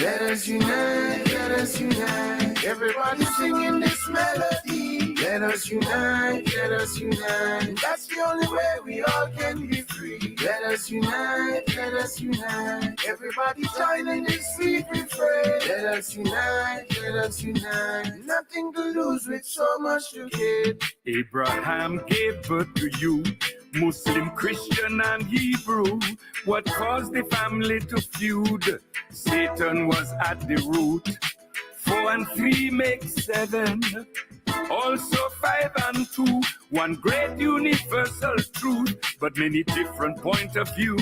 Let us unite, let us unite. Everybody singing this melody. Let us unite, let us unite. That's the only way we all can be free. Let us unite, let us unite. Everybody joining this sweet refrain. Let us unite, let us unite. Nothing to lose with so much to gain. Abraham gave birth to you, Muslim, Christian, and Hebrew. What caused the family to feud? Satan was at the root. 4 and 3 make 7. Also 5 and 2. One great universal truth, but many different point of view.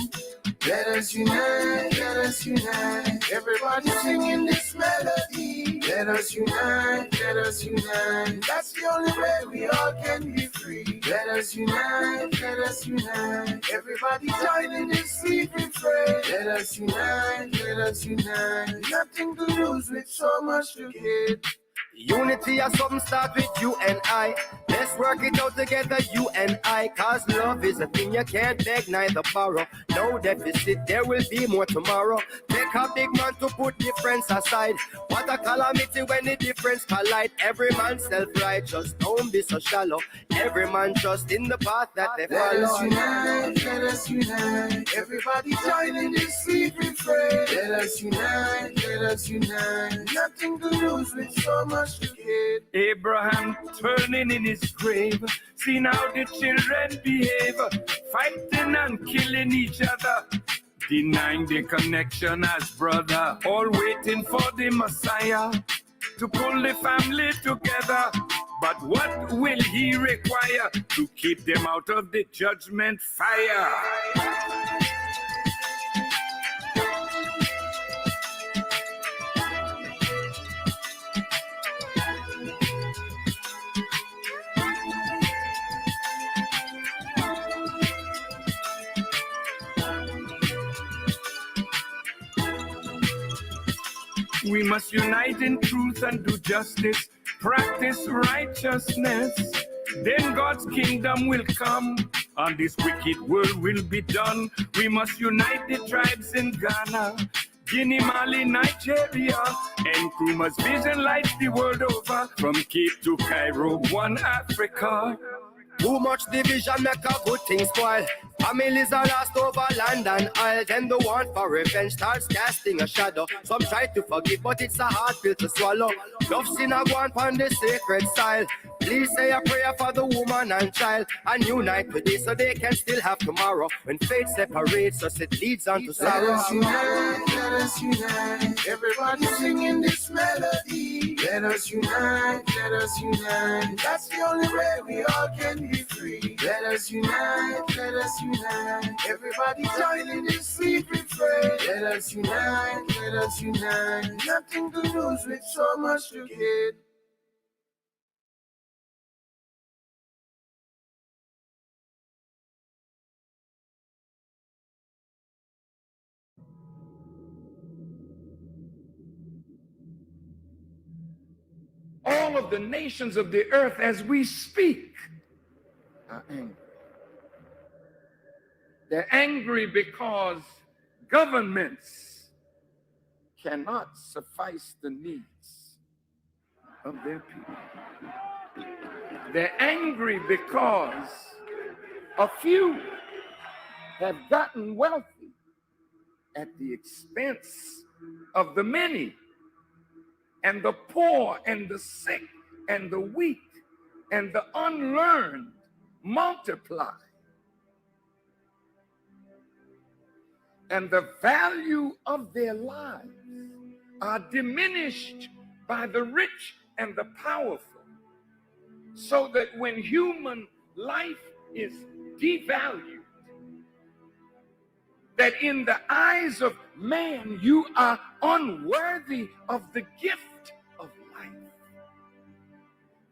Let us unite, let us unite. Everybody singing this melody. Let us unite, let us unite. That's the only way we all can be free. Let us unite, let us unite. Everybody joining this sweet refrain. Let us unite, let us unite. Nothing to lose with so much to gain. Unity or something start with you and I. Let's work it out together, you and I. Cause love is a thing you can't beg, neither borrow. No deficit, there will be more tomorrow. Take a big man to put difference aside. What a calamity when the difference collide. Every man self-righteous, don't be so shallow. Every man just in the path that they follow. Let us unite, let us unite. Everybody joining this sweet refrain. Let us unite, let us unite. Nothing to lose with so much to gain. Abraham turning in his grave, seeing how the children behave, fighting and killing each other, denying the connection as brother, all waiting for the Messiah to pull the family together. But what will he require to keep them out of the judgment fire? We must unite in truth and do justice, practice righteousness. Then God's kingdom will come, and this wicked world will be done. We must unite the tribes in Ghana, Guinea, Mali, Nigeria, and Nkrumah's vision lights the world over, from Cape to Cairo, one Africa. Too much division make a good thing spoil. Families are lost over land and isle. Then the want for revenge starts casting a shadow. Some try to forgive, but it's a hard pill to swallow. Love sin a go on the sacred style. Please say a prayer for the woman and child, and unite today so they can still have tomorrow. When fate separates us, it leads on to sorrow. Let us unite, let us unite. Everybody singing this melody. Let us unite, let us unite. That's the only way we all can be free. Let us unite, let us unite. Everybody joining this sweet refrain. Let us unite, let us unite. Nothing to lose with so much to gain. All of the nations of the earth as we speak are angry. They're angry because governments cannot suffice the needs of their people. They're angry because a few have gotten wealthy at the expense of the many. And the poor and the sick and the weak and the unlearned multiply. And the value of their lives are diminished by the rich and the powerful. So that when human life is devalued, that in the eyes of man you are unworthy of the gift of life,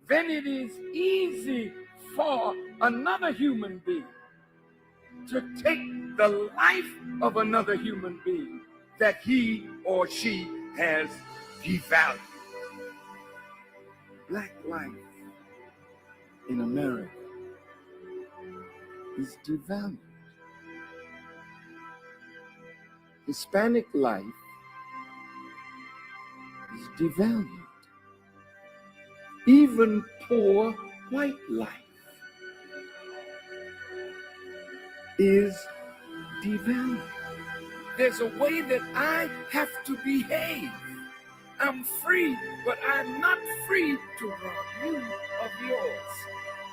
then it is easy for another human being to take the life of another human being that he or she has devalued. Black life in America is devalued. Hispanic life devalued. Even poor white life is devalued. There's a way that I have to behave. I'm free, but I'm not free to rob you of yours.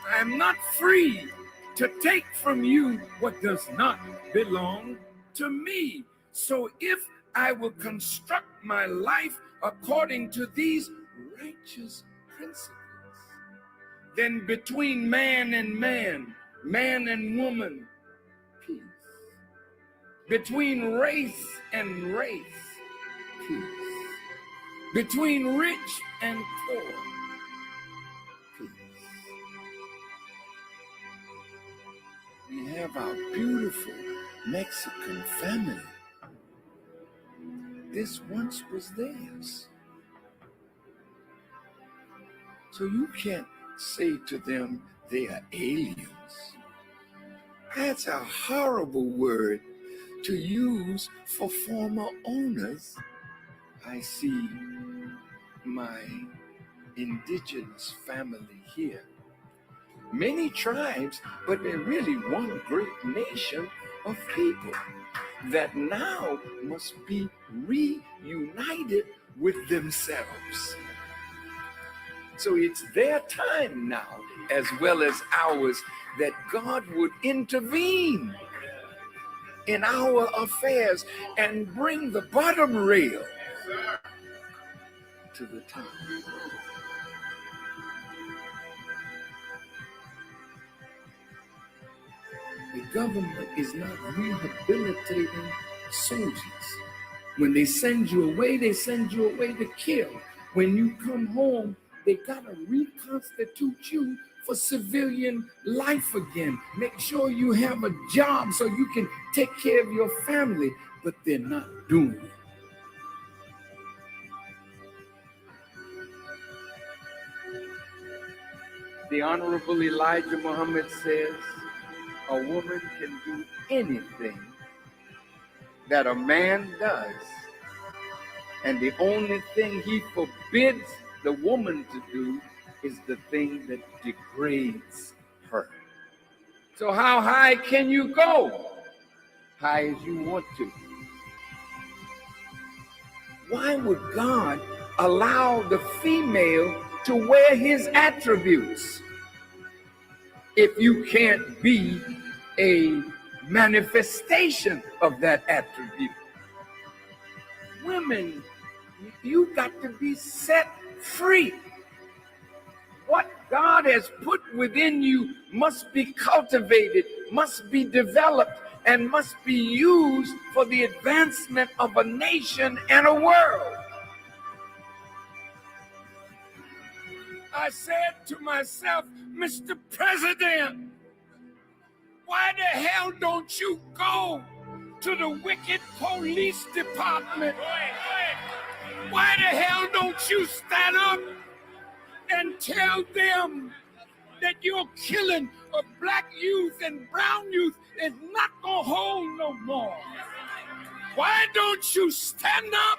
I'm not free to take from you what does not belong to me. So if I will construct my life according to these righteous principles, then between man and man, man and woman, peace. Between race and race, peace. Between rich and poor, peace. We have our beautiful Mexican family. This once was theirs. So you can't say to them they are aliens. That's a horrible word to use for former owners. I see my indigenous family here. Many tribes, but they're really one great nation of people that now must be reunited with themselves. So it's their time now, as well as ours, that God would intervene in our affairs and bring the bottom rail to the top. The government is not rehabilitating soldiers. When they send you away to kill. When you come home, they gotta reconstitute you for civilian life again. Make sure you have a job so you can take care of your family, but they're not doing it. The Honorable Elijah Muhammad says, a woman can do anything that a man does, and the only thing he forbids the woman to do is the thing that degrades her. So how high can you go? High as you want to. Why would God allow the female to wear his attributes if you can't be a manifestation of that attribute? Women, you got to be set free. What God has put within you must be cultivated, must be developed, and must be used for the advancement of a nation and a world. I said to myself, Mr. President, why the hell don't you go to the wicked police department? Why the hell don't you stand up and tell them that your killing of black youth and brown youth is not gonna hold no more? Why don't you stand up?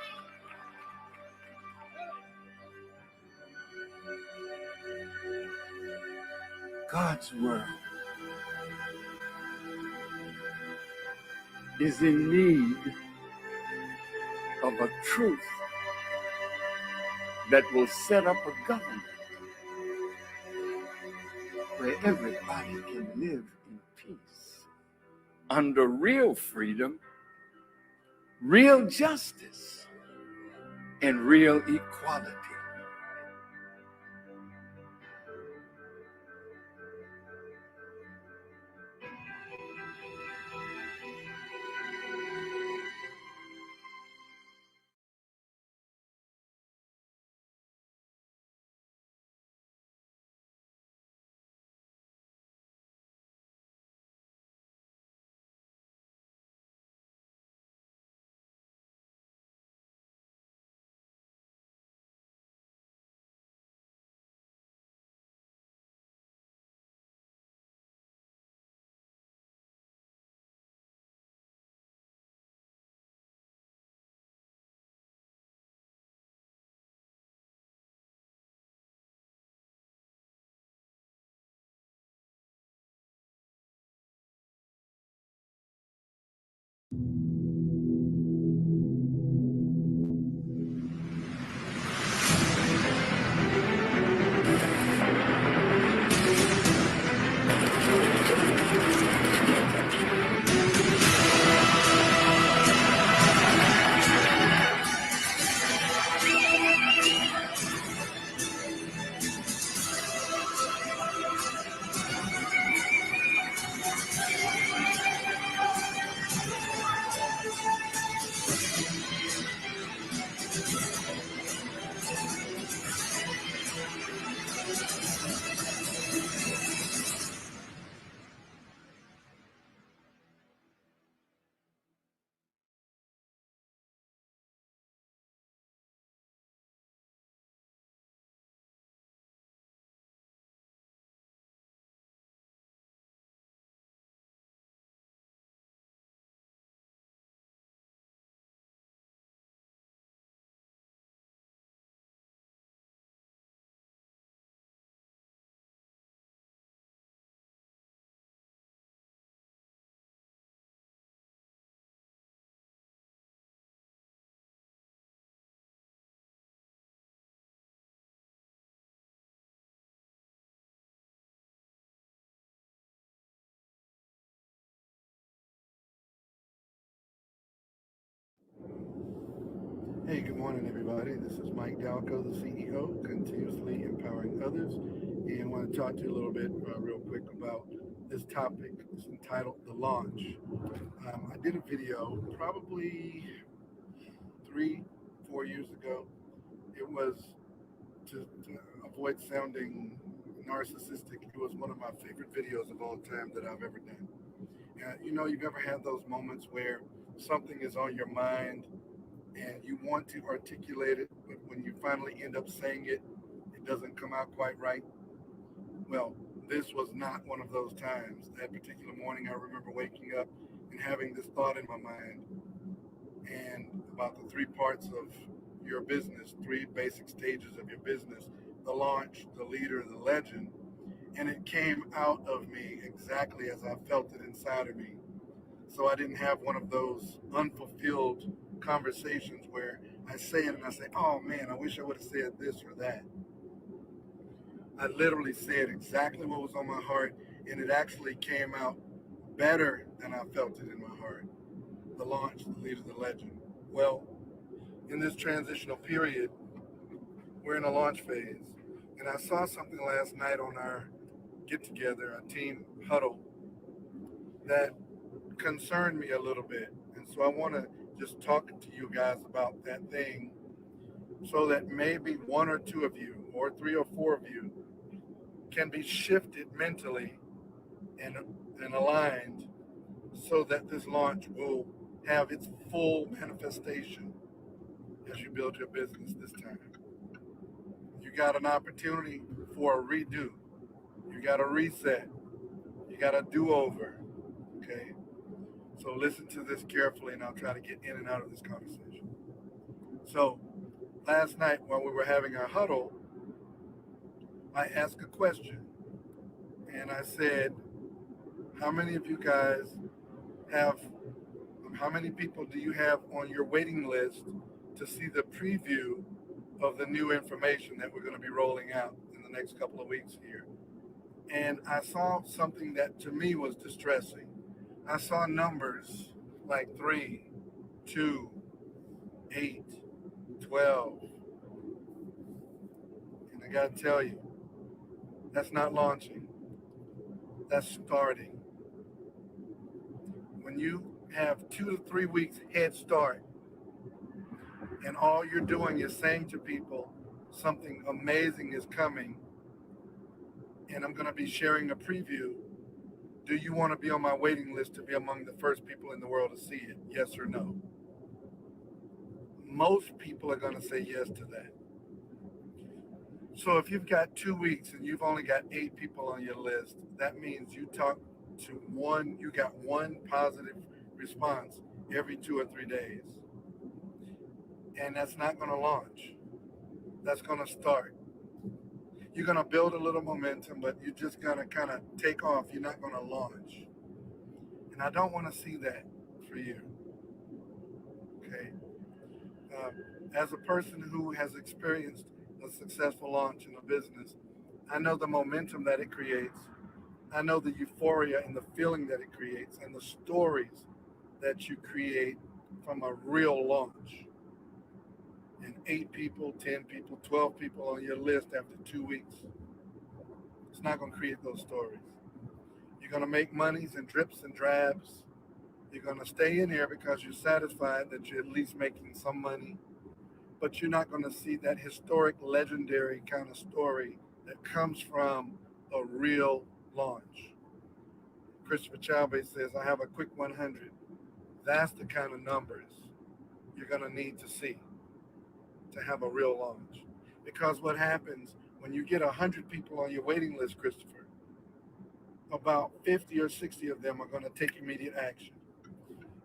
God's world is in need of a truth that will set up a government where everybody can live in peace, under real freedom, real justice, and real equality. Hey, good morning, everybody. This is Mike Dalco, the CEO, Continuously Empowering Others, and I want to talk to you a little bit real quick about this topic. It's entitled The Launch. I did a video probably 3-4 years ago. It was to avoid sounding narcissistic. It was one of my favorite videos of all time that I've ever done. You've ever had those moments where something is on your mind and you want to articulate it, but when you finally end up saying it, it doesn't come out quite right. Well, this was not one of those times. That particular morning, I remember waking up and having this thought in my mind and about the 3 parts of your business, 3 basic stages of your business: the launch, the leader, the legend. And it came out of me exactly as I felt it inside of me. So I didn't have one of those unfulfilled conversations where I say it and I say, oh man, I wish I would have said this or that. I literally said exactly what was on my heart, and it actually came out better than I felt it in my heart. The launch, the leader, the legend. Well, in this transitional period, we're in a launch phase. And I saw something last night on our get together, our team huddle, that concerned me a little bit. And so I want to just talk to you guys about that thing so that maybe 1 or 2 of you, or 3 or 4 of you, can be shifted mentally and aligned so that this launch will have its full manifestation as you build your business this time. You got an opportunity for a redo. You got a reset. You got a do-over. Okay? So listen to this carefully, and I'll try to get in and out of this conversation. So last night while we were having our huddle, I asked a question. And I said, how many of you guys how many people do you have on your waiting list to see the preview of the new information that we're going to be rolling out in the next couple of weeks here? And I saw something that to me was distressing. I saw numbers like 3, 2, 8, 12. And I got to tell you, that's not launching. That's starting. When you have 2 to 3 weeks head start, and all you're doing is saying to people, something amazing is coming, and I'm going to be sharing a preview. Do you want to be on my waiting list to be among the first people in the world to see it? Yes or no? Most people are going to say yes to that. So if you've got 2 weeks and you've only got 8 people on your list, that means you got one positive response every 2 or 3 days. And that's not going to launch. That's going to start. You're going to build a little momentum, but you're just going to kind of take off. You're not going to launch. And I don't want to see that for you. Okay? As a person who has experienced a successful launch in a business, I know the momentum that it creates. I know the euphoria and the feeling that it creates and the stories that you create from a real launch. And 8 people, 10 people, 12 people on your list after 2 weeks. It's not going to create those stories. You're going to make monies in drips and drabs. You're going to stay in here because you're satisfied that you're at least making some money, but you're not going to see that historic, legendary kind of story that comes from a real launch. Christopher Chavez says, I have a quick 100. That's the kind of numbers you're going to need to see to have a real launch. Because what happens when you get 100 people on your waiting list, Christopher, about 50 or 60 of them are going to take immediate action.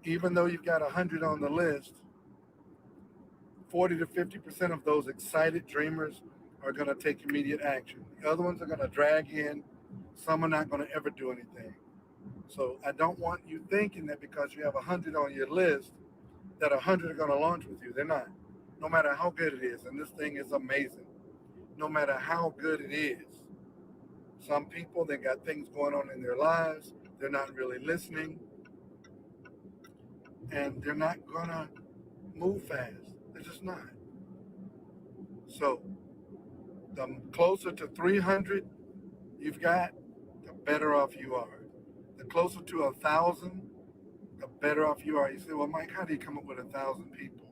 Even though you've got 100 on the list, 40 to 50% of those excited dreamers are going to take immediate action. The other ones are going to drag in. Some are not going to ever do anything. So I don't want you thinking that because you have 100 on your list, that 100 are going to launch with you. They're not. No matter how good it is, and this thing is amazing. No matter how good it is, some people, they got things going on in their lives. They're not really listening, and they're not going to move fast. They're just not. So the closer to 300 you've got, the better off you are. The closer to 1,000, the better off you are. You say, well, Mike, how do you come up with 1,000 people?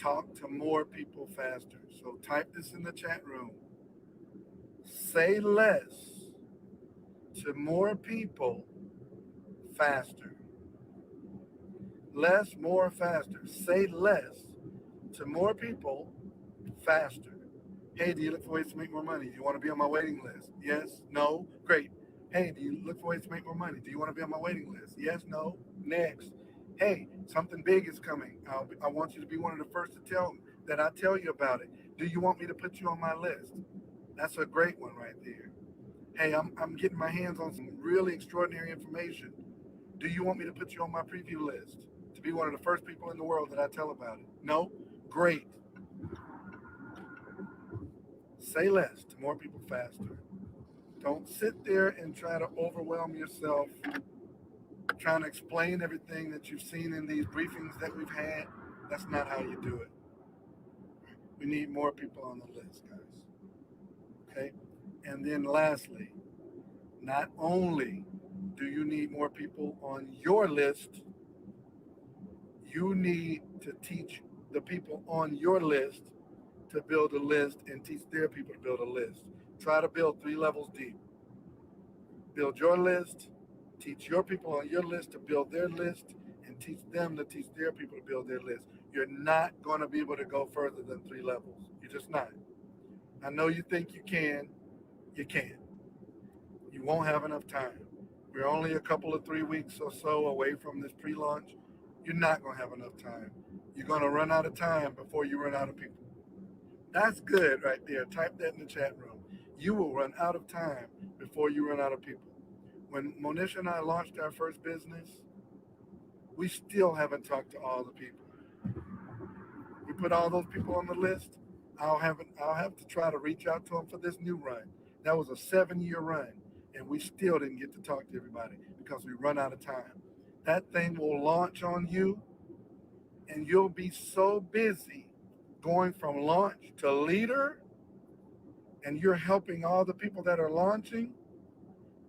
Talk to more people faster. So type this in the chat room. Say less to more people faster. Less, more, faster. Say less to more people faster. Hey, do you look for ways to make more money? Do you want to be on my waiting list? Yes? No? Great. Hey, do you look for ways to make more money? Do you want to be on my waiting list? Yes? No? Next. Hey, something big is coming. I want you to be one of the first to tell that I tell you about it. Do you want me to put you on my list? That's a great one right there. Hey, I'm getting my hands on some really extraordinary information. Do you want me to put you on my preview list to be one of the first people in the world that I tell about it? No? Great. Say less to more people faster. Don't sit there and try to overwhelm yourself trying to explain everything that you've seen in these briefings that we've had. That's not how you do it. We need more people on the list, guys. Okay? And then lastly, not only do you need more people on your list, you need to teach the people on your list to build a list and teach their people to build a list. Try to build 3 levels deep. Build your list, teach your people on your list to build their list, and teach them to teach their people to build their list. You're not going to be able to go further than 3 levels. You're just not. I know you think you can. You can't. You won't have enough time. We're only a couple of 3 weeks or so away from this pre-launch. You're not going to have enough time. You're going to run out of time before you run out of people. That's good right there. Type that in the chat room. You will run out of time before you run out of people. When Monisha and I launched our first business, we still haven't talked to all the people. We put all those people on the list. I'll have to try to reach out to them for this new run. That was a 7-year run, and we still didn't get to talk to everybody because we run out of time. That thing will launch on you, and you'll be so busy going from launch to leader, and you're helping all the people that are launching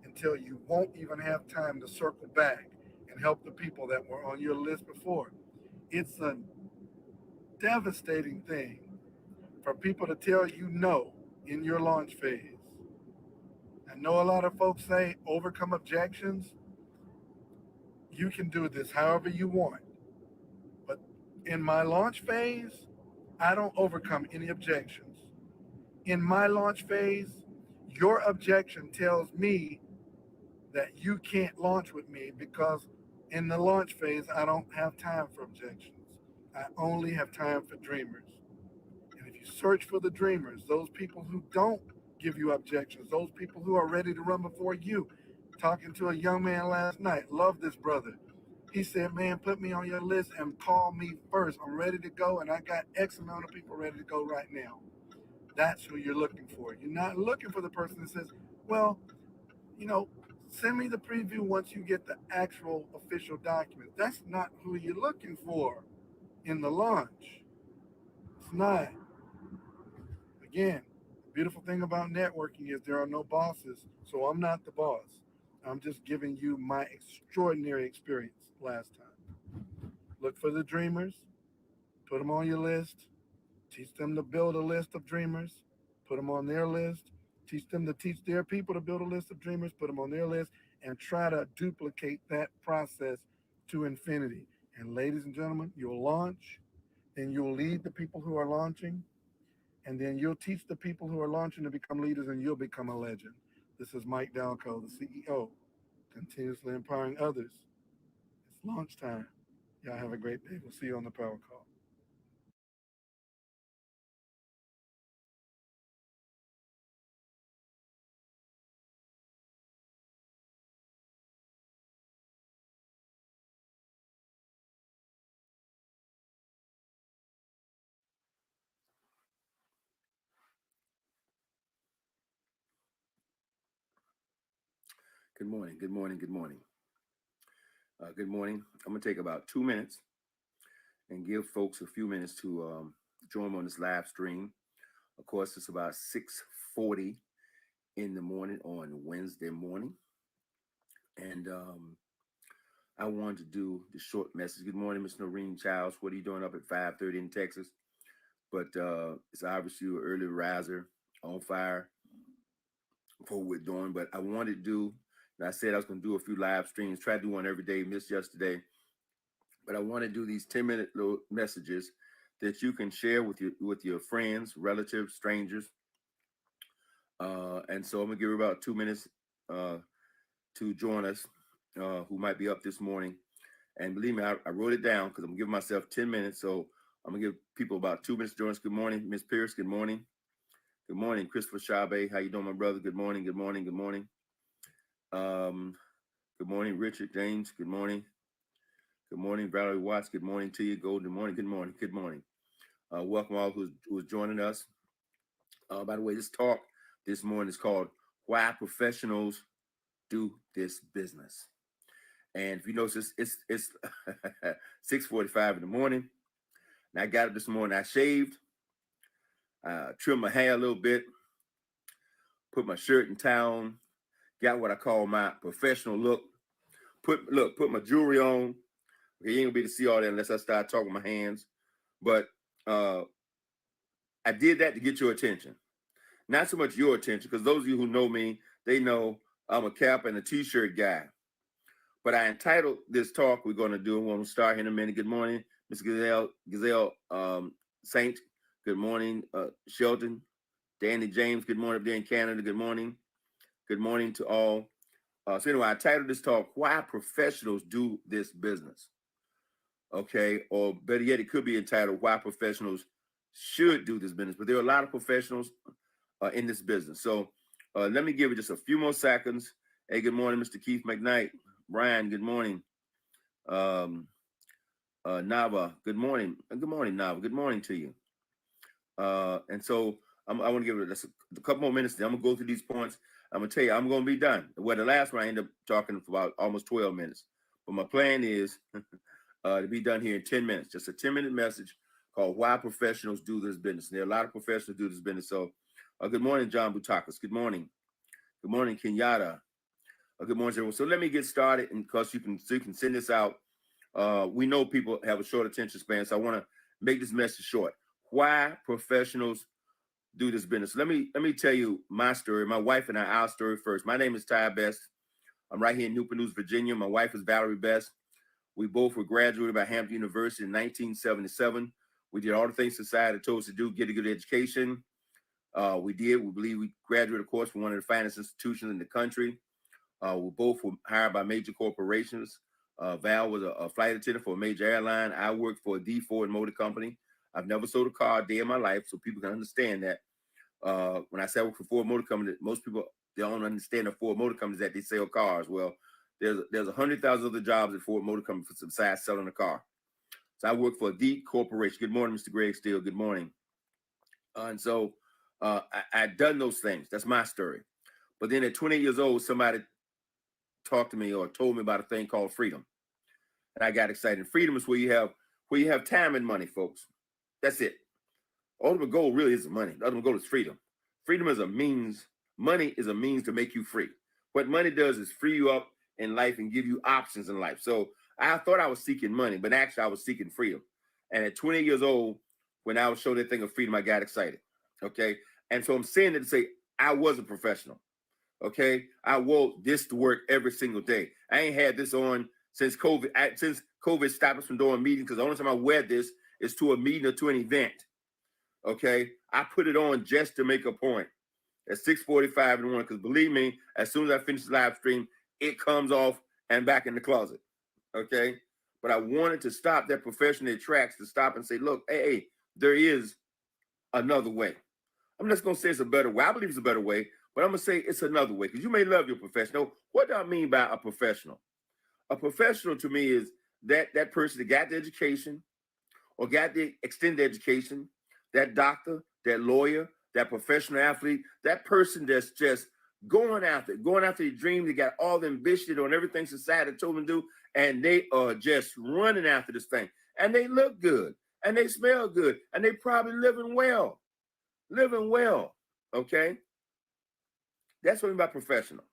until you won't even have time to circle back and help the people that were on your list before. It's a devastating thing for people to tell you no in your launch phase. I know a lot of folks say overcome objections. You can do this however you want. But in my launch phase, I don't overcome any objections. In my launch phase, your objection tells me that you can't launch with me because in the launch phase, I don't have time for objections. I only have time for dreamers. And if you search for the dreamers, those people who don't give you objections, those people who are ready to run before you. Talking to a young man last night, love this brother. He said, man, put me on your list and call me first. I'm ready to go, and I got X amount of people ready to go right now. That's who you're looking for. You're not looking for the person that says, well, send me the preview once you get the actual official document. That's not who you're looking for in the launch. It's not. Again, the beautiful thing about networking is there are no bosses, so I'm not the boss. I'm just giving you my extraordinary experience last time. Look for the dreamers, put them on your list, teach them to build a list of dreamers, put them on their list, teach them to teach their people to build a list of dreamers, put them on their list, and try to duplicate that process to infinity. And ladies and gentlemen, you'll launch, then you'll lead the people who are launching, and then you'll teach the people who are launching to become leaders, and you'll become a legend. This is Mike Dalco, the CEO, continuously empowering others. It's launch time. Y'all have a great day. We'll see you on the Power Call. Good morning. Good morning. Good morning. Good morning. I'm going to take about 2 minutes and give folks a few minutes to join me on this live stream. Of course, it's about 6:40 in the morning on Wednesday morning. And I wanted to do the short message. Good morning, Miss Noreen Childs. What are you doing up at 5:30 in Texas? But it's obviously an early riser, on fire for what we're doing. But I wanted to do, and I said I was going to do a few live streams, try to do one every day, missed yesterday. But I want to do these 10-minute little messages that you can share with your friends, relatives, strangers. And so I'm going to give you about 2 minutes to join us, who might be up this morning. And believe me, I wrote it down because I'm giving myself 10 minutes. So I'm going to give people about 2 minutes to join us. Good morning, Miss Pierce. Good morning. Good morning, Christopher Chabe. How you doing, my brother? Good morning. Good morning. Good morning. Good morning, Richard James. Good morning. Good morning, Valerie Watts. Good morning to you. Golden morning. Good morning. Good morning. Welcome all who's joining us. By the way, this talk this morning is called Why Professionals Do This Business. And if you notice, it's 6:45 in the morning. And I got up this morning. I shaved, trimmed my hair a little bit, put my shirt and tie on, got what I call my professional look. Put my jewelry on. Okay, you ain't gonna be able to see all that unless I start talking with my hands. But I did that to get your attention. Not so much your attention, because those of you who know me, they know I'm a cap and a t-shirt guy. But I entitled this talk we're going to do, and we'll start here in a minute. Good morning, Ms. Gazelle Saint. Good morning, Shelton. Danny James, good morning up there in Canada. Good morning. Good morning to all. So anyway, I titled this talk, Why Professionals Do This Business. Okay, or better yet, it could be entitled, Why Professionals Should Do This Business. But there are a lot of professionals in this business. So let me give it just a few more seconds. Hey, good morning, Mr. Keith McKnight. Brian, good morning. Nava, good morning. Good morning, Nava. Good morning to you. And so I want to give it a couple more minutes. Then I'm going to go through these points. I'm going to tell you, I'm going to be done. Well, the last one, I ended up talking for about almost 12 minutes. But my plan is to be done here in 10 minutes. Just a 10-minute message called Why Professionals Do This Business. And there are a lot of professionals who do this business. So good morning, John Butakas. Good morning. Good morning, Kenyatta. Good morning, everyone. So let me get started, and because you can send this out. We know people have a short attention span, so I want to make this message short. Why professionals do this business? Let me tell you my story. My wife and I, our story first. My name is Ty Best. I'm right here in Newport News, Virginia. My wife is Valerie Best. We both were graduated by Hampton University in 1977. We did all the things society told us to do: get a good education. We did. We believe we graduated, of course, from one of the finest institutions in the country. We both were hired by major corporations. Val was a flight attendant for a major airline. I worked for a D Ford Motor Company. I've never sold a car a day in my life, so people can understand that. When I say I work for Ford Motor Company, most people, they don't understand the Ford Motor Company is that they sell cars. Well, there's 100,000 other jobs at Ford Motor Company besides selling a car. So I work for a D corporation. Good morning, Mr. Greg Steele. Good morning. And so I'd done those things. That's my story. But then at 28 years old, somebody talked to me or told me about a thing called freedom. And I got excited. Freedom is where you have time and money, folks. That's it. Ultimate goal really isn't money. The ultimate goal is freedom. Freedom is a means. Money is a means to make you free. What money does is free you up in life and give you options in life. So I thought I was seeking money, but actually I was seeking freedom. And at 20 years old, when I was showing that thing of freedom, I got excited. Okay. And so I'm saying that to say I was a professional. Okay. I wore this to work every single day. I ain't had this on since COVID. Since COVID stopped us from doing meetings, because the only time I wear this is to a meeting or to an event. Okay. I put it on just to make a point at 6:45 in the morning, because believe me, as soon as I finish the live stream, it comes off and back in the closet. Okay. But I wanted to stop that profession in tracks, to stop and say, look, hey, there is another way. I'm just going to say it's a better way. I believe it's a better way, but I'm going to say it's another way, because you may love your professional. What do I mean by a professional? A professional to me is that person that got the education or got the extended education, that doctor, that lawyer, that professional athlete, that person that's just going after the dream. They got all the ambition on everything society told them to do, and they are just running after this thing. And they look good, and they smell good, and they probably living well. Okay? That's what I mean by professional.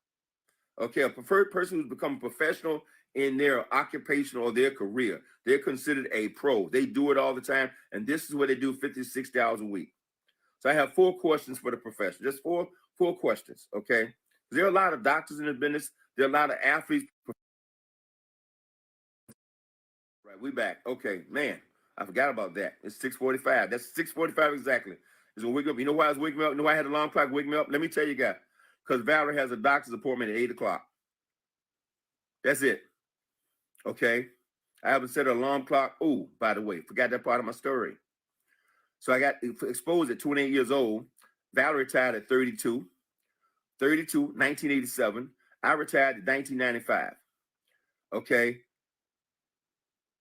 Okay, a preferred person who's become a professional in their occupation or their career. They're considered a pro. They do it all the time, and this is what they do 50, 60 hours a week. So I have 4 questions for the profession. Just four questions, okay? There are a lot of doctors in the business. There are a lot of athletes. Right, we back. Okay, man, I forgot about that. It's 6:45. That's 6:45 exactly. Is when we wake up. You know why I was waking me up? You know why I had the alarm clock wake me up? Let me tell you guys. Because Valerie has a doctor's appointment at 8 o'clock. That's it. Okay? I haven't set an alarm clock. Oh, by the way, forgot that part of my story. So I got exposed at 28 years old. Valerie retired at 32. 1987. I retired in 1995. Okay.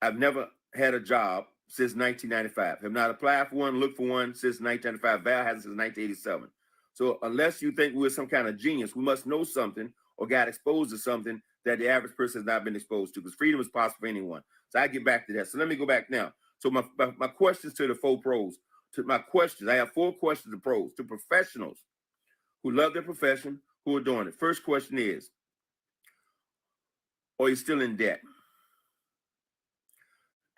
I've never had a job since 1995. Have not applied for one, looked for one since 1995. Val hasn't since 1987. So unless you think we're some kind of genius, we must know something or got exposed to something that the average person has not been exposed to, because freedom is possible for anyone. So I get back to that. So let me go back now. So my questions to the 4 pros. To my questions, I have 4 questions to pros, to professionals who love their profession, who are doing it. First question is, are you still in debt?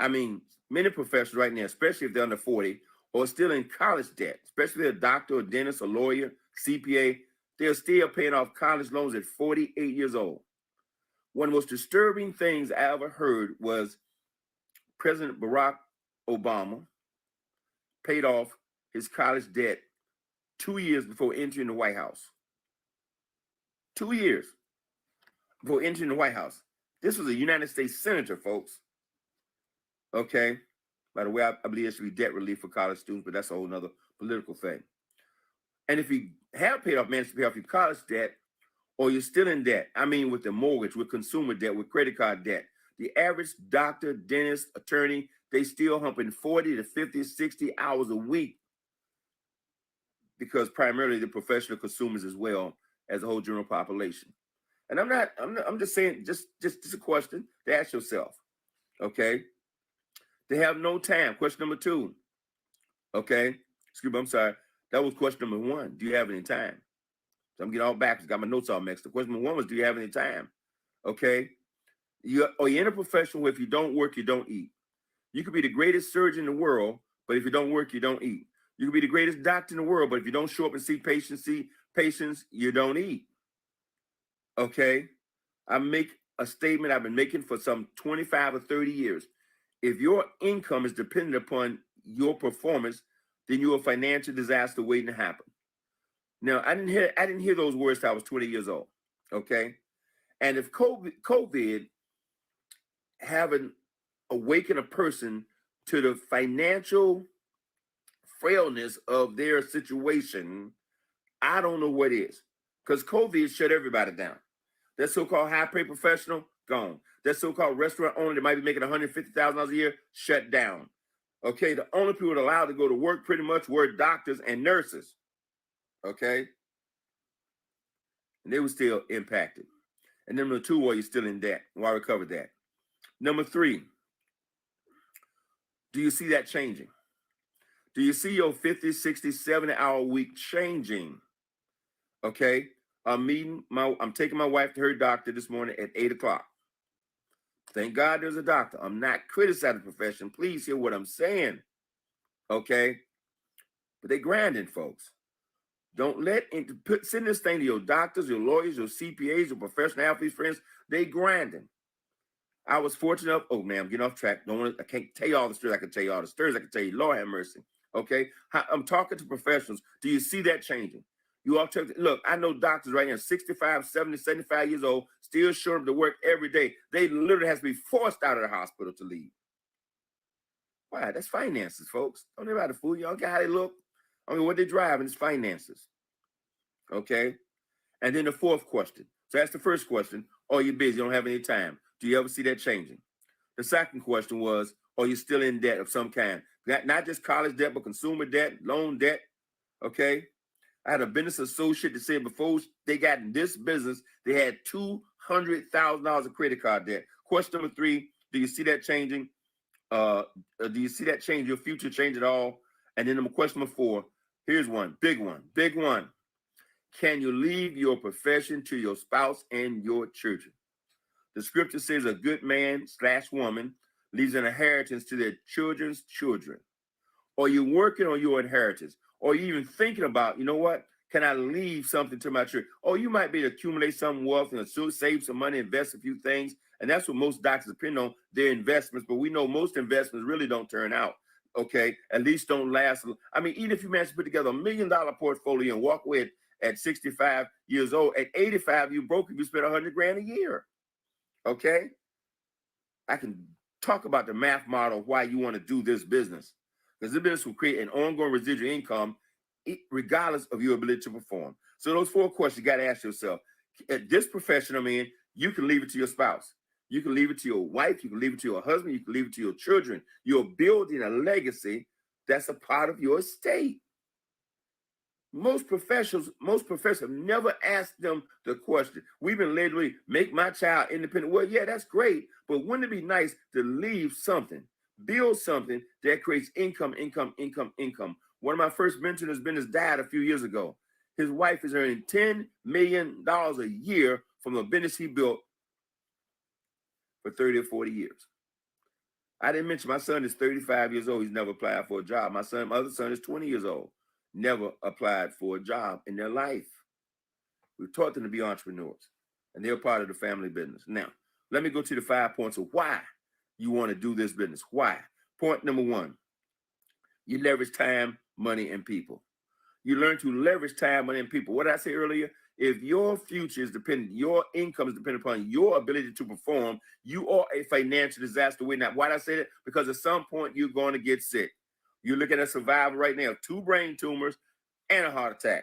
I mean, many professionals right now, especially if they're under 40, are still in college debt, especially if they're a doctor, a dentist, a lawyer, CPA. They're still paying off college loans at 48 years old. One of the most disturbing things I ever heard was President Barack Obama paid off his college debt 2 years before entering the White House. 2 years before entering the White House. This was a United States senator, folks. Okay. By the way, I believe there should be debt relief for college students, but that's a whole nother political thing. And if you have paid off, managed to pay off your college debt, or you're still in debt, I mean with the mortgage, with consumer debt, with credit card debt, the average doctor, dentist, attorney, they still humping 40 to 50, 60 hours a week, because primarily the professional consumers as well as the whole general population. And I'm just saying, just a question to ask yourself, okay? They have no time. Question number 2, okay? Excuse me, I'm sorry. That was question number 1. Do you have any time? So I'm getting all backwards. Got my notes all mixed up. Question number 1 was, do you have any time? Okay? You're in a profession where if you don't work, you don't eat. You could be the greatest surgeon in the world, but if you don't work, you don't eat. You could be the greatest doctor in the world, but if you don't show up and see patients, you don't eat. Okay? I make a statement I've been making for some 25 or 30 years. If your income is dependent upon your performance, then you're a financial disaster waiting to happen. Now, I didn't hear those words till I was 20 years old. Okay? And if COVID haven't awakened a person to the financial frailness of their situation, I don't know what is. Because COVID shut everybody down. That so-called high-paid professional, gone. That so-called restaurant owner that might be making $150,000 a year, shut down. Okay, the only people allowed to go to work pretty much were doctors and nurses. Okay? And they were still impacted. And number 2, are you still in debt? Well, I covered that. Number 3, do you see that changing? Do you see your 50, 60, 70-hour week changing? Okay? I'm taking my wife to her doctor this morning at 8 o'clock. Thank God there's a doctor. I'm not criticizing the profession. Please hear what I'm saying. Okay? But they grinding, folks. Don't send this thing to your doctors, your lawyers, your CPAs, your professional athletes, friends. They grinding. I was fortunate enough. Oh, man, I'm getting off track. I can't tell you all the stories. I can tell you all the stories. I can tell you, Lord have mercy. Okay? I'm talking to professionals. Do you see that changing? You all look, I know doctors right now, 65, 70, 75 years old, still showing up to work every day. They literally have to be forced out of the hospital to leave. Why? That's finances, folks. Don't everybody fool you. Okay, how they look. I mean, what they driving is finances. Okay? And then the fourth question. So that's the first question. Are you busy? You don't have any time. Do you ever see that changing? The second question was, are you still in debt of some kind? Not just college debt, but consumer debt, loan debt. Okay? I had a business associate that said before they got in this business, they had $200,000 of credit card debt. Question number 3, do you see that changing? Do you see that change your future, change at all? And then question number 4, here's one, big one. Can you leave your profession to your spouse and your children? The scripture says a good man / woman leaves an inheritance to their children's children. Are you working on your inheritance? Or you even thinking about, you know what? Can I leave something to my children? Or you might be to accumulate some wealth and save some money, invest a few things. And that's what most doctors depend on, their investments. But we know most investments really don't turn out. Okay, at least don't last. I mean, even if you manage to put together $1 million portfolio and walk away at 65 years old, at 85, you broke if you spent $100,000 a year. Okay, I can talk about the math model of why you want to do this business, because this business will create an ongoing residual income regardless of your ability to perform. So those 4 questions you got to ask yourself. At this profession I'm in, you can leave it to your spouse. You can leave it to your wife. You can leave it to your husband. You can leave it to your children. You're building a legacy that's a part of your estate. Most professors never ask them the question. We've been led to make my child independent. Well, yeah, that's great, but wouldn't it be nice to leave something, build something that creates income? One of my first mentors in this business died a few years ago. His wife is earning $10 million a year from a business he built for 30 or 40 years. I didn't mention my son is 35 years old. He's never applied for a job. My other son is 20 years old. Never applied for a job in their life. We've taught them to be entrepreneurs, and they're part of the family business. Now, let me go to the 5 points of why you want to do this business. Why? Point number 1, you leverage time, money, and people. You learn to leverage time, money, and people. What did I say earlier? If your future is dependent, your income is dependent upon your ability to perform, you are a financial disaster. Why did I say that? Because at some point you're going to get sick. You look at a survivor right now, 2 brain tumors and a heart attack.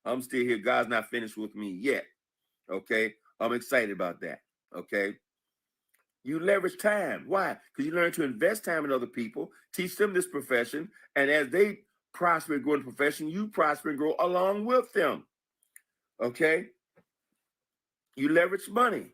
I'm still here. God's not finished with me yet. Okay? I'm excited about that. Okay? You leverage time. Why? Because you learn to invest time in other people, teach them this profession, and as they prosper and grow in the profession, you prosper and grow along with them. Okay? You leverage money.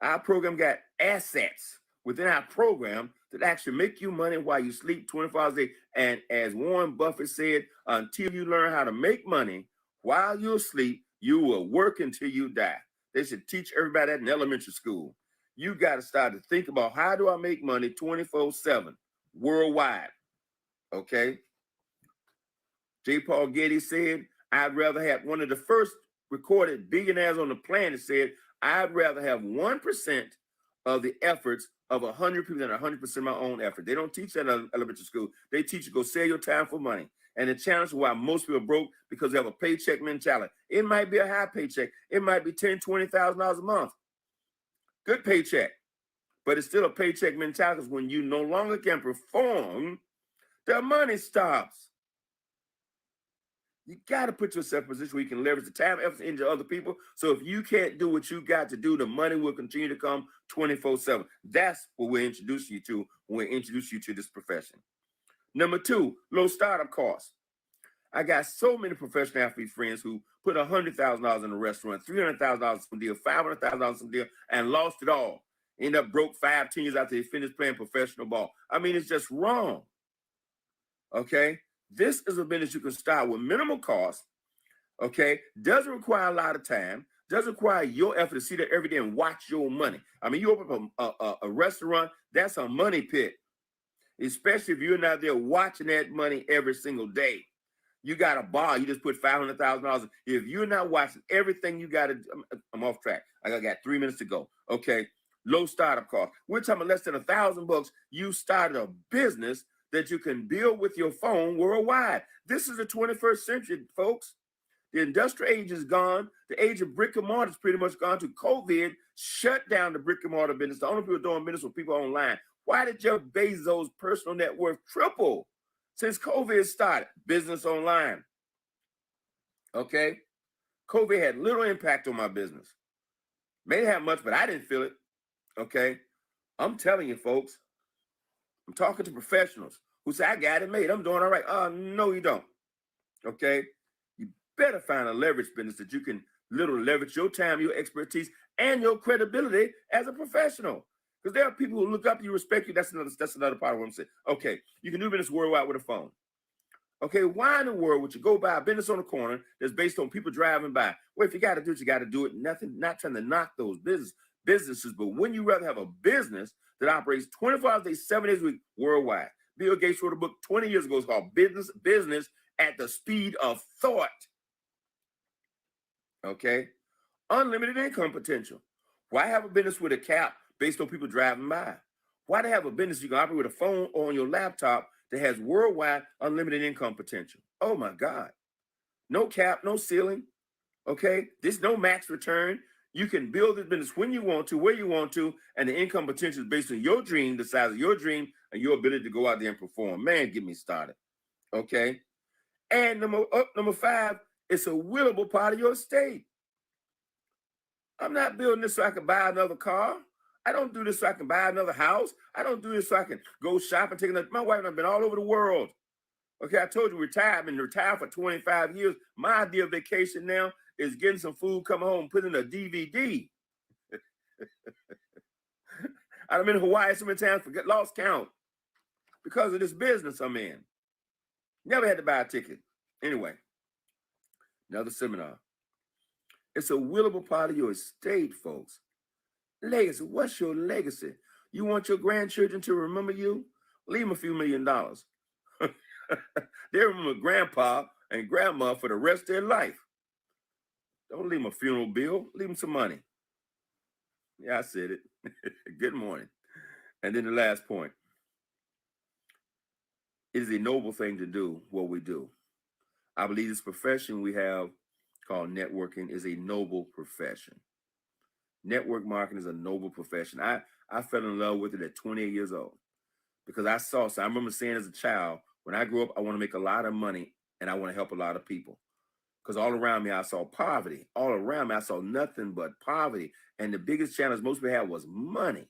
Our program got assets within our program that actually make you money while you sleep 24 hours a day. And as Warren Buffett said, until you learn how to make money while you sleep, you will work until you die. They should teach everybody that in elementary school. You got to start to think about, how do I make money 24/7 worldwide? Okay? J. Paul Getty said, I'd rather have, one of the first recorded billionaires on the planet said, I'd rather have 1% of the efforts of 100 people than 100% of my own effort. They don't teach that in elementary school. They teach you go sell your time for money. And the challenge why most people are broke, because they have a paycheck mentality. It might be a high paycheck. It might be $10,000, $20,000 a month. Good paycheck. But it's still a paycheck mentality, because when you no longer can perform, the money stops. You got to put yourself in a position where you can leverage the time, effort into other people. So if you can't do what you got to do, the money will continue to come 24/7. That's what we're introducing you to when we introduce you to this profession. Number 2, low startup costs. I got so many professional athlete friends who put $100,000 in a restaurant, $300,000 some deal, $500,000 some deal, and lost it all. End up broke 5-10 years after they finished playing professional ball. I mean, it's just wrong. Okay? This is a business you can start with minimal cost, Okay, doesn't require a lot of time, doesn't require your effort to sit there every day and watch your money. I mean, you open up a restaurant, that's a money pit, especially if you're not there watching that money every single day. You got a bar, you just put $500,000. If you're not watching everything you got to, I'm off track. I got 3 minutes to go. Okay, low startup cost. We're talking about less than $1,000. You started a business that you can build with your phone worldwide. This is the 21st century, folks. The industrial age is gone. The age of brick and mortar is pretty much gone. To COVID shut down the brick and mortar business. The only people doing business with people online. Why did Jeff Bezos' personal net worth triple since COVID started? Business online. Okay? COVID had little impact on my business. May have much, but I didn't feel it. Okay? I'm telling you, folks. I'm talking to professionals who say, I got it made. I'm doing all right. No, you don't. Okay? You better find a leverage business that you can literally leverage your time, your expertise, and your credibility as a professional. Because there are people who look up to you, respect you. That's another part of what I'm saying. Okay, you can do business worldwide with a phone. Okay, why in the world would you go buy a business on the corner that's based on people driving by? Well, if you got to do it, you got to do it. Nothing, not trying to knock those businesses, but when you rather have a business that operates 24 hours a day, 7 days a week worldwide. Bill Gates wrote a book 20 years ago. It's called Business at the Speed of Thought. Okay, unlimited income potential. Why have a business with a cap based on people driving by? Why to have a business you can operate with a phone or on your laptop that has worldwide unlimited income potential? Oh my God. No cap, no ceiling. Okay. There's no max return. You can build this business when you want to, where you want to, and the income potential is based on your dream, the size of your dream, and your ability to go out there and perform. Man, get me started. Okay. And number 5, it's a willable part of your estate. I'm not building this so I can buy another car. I don't do this so I can buy another house. I don't do this so I can go shop and take another. My wife and I've been all over the world. Okay, I told you I've been retired for 25 years. My idea of vacation now is getting some food, come home, put in a DVD. I've been in Hawaii so many times, lost count because of this business I'm in. Never had to buy a ticket. Anyway, another seminar. It's a willable part of your estate, folks. Legacy. What's your legacy? You want your grandchildren to remember you? Leave them a few $1 million. They remember grandpa and grandma for the rest of their life. Don't leave them a funeral bill. Leave them some money. Yeah, I said it. Good morning. And then the last point. It is a noble thing to do what we do. I believe this profession we have called networking is a noble profession. Network marketing is a noble profession. I fell in love with it at 28 years old because I remember saying as a child, when I grew up, I want to make a lot of money and I want to help a lot of people. Because all around me, I saw poverty. All around me, I saw nothing but poverty. And the biggest challenge most people had was money.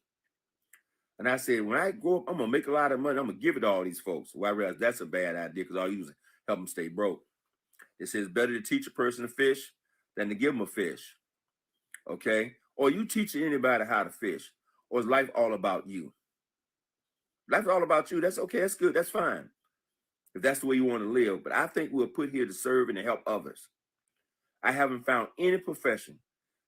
And I said, when I grow up, I'm going to make a lot of money. I'm going to give it to all these folks. Well, I realized that's a bad idea because all you do is help them stay broke. It says better to teach a person to fish than to give them a fish. Okay? Or you teaching anybody how to fish. Or is life all about you? Life is all about you. That's okay. That's good. That's fine. If that's the way you want to live. But I think we're put here to serve and to help others. I haven't found any profession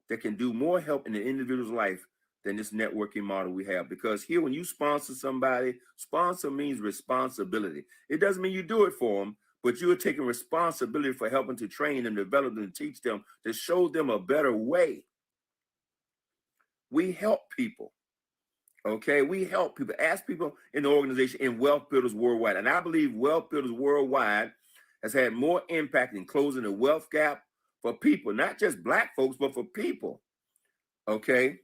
that can do more help in an individual's life than this networking model we have. Because here, when you sponsor somebody, sponsor means responsibility. It doesn't mean you do it for them, but you are taking responsibility for helping to train them, develop them, teach them, to show them a better way. We help people. Okay, we help people. Ask people in the organization in Wealth Builders Worldwide. And I believe Wealth Builders Worldwide has had more impact in closing the wealth gap for people, not just Black folks, but for people. Okay,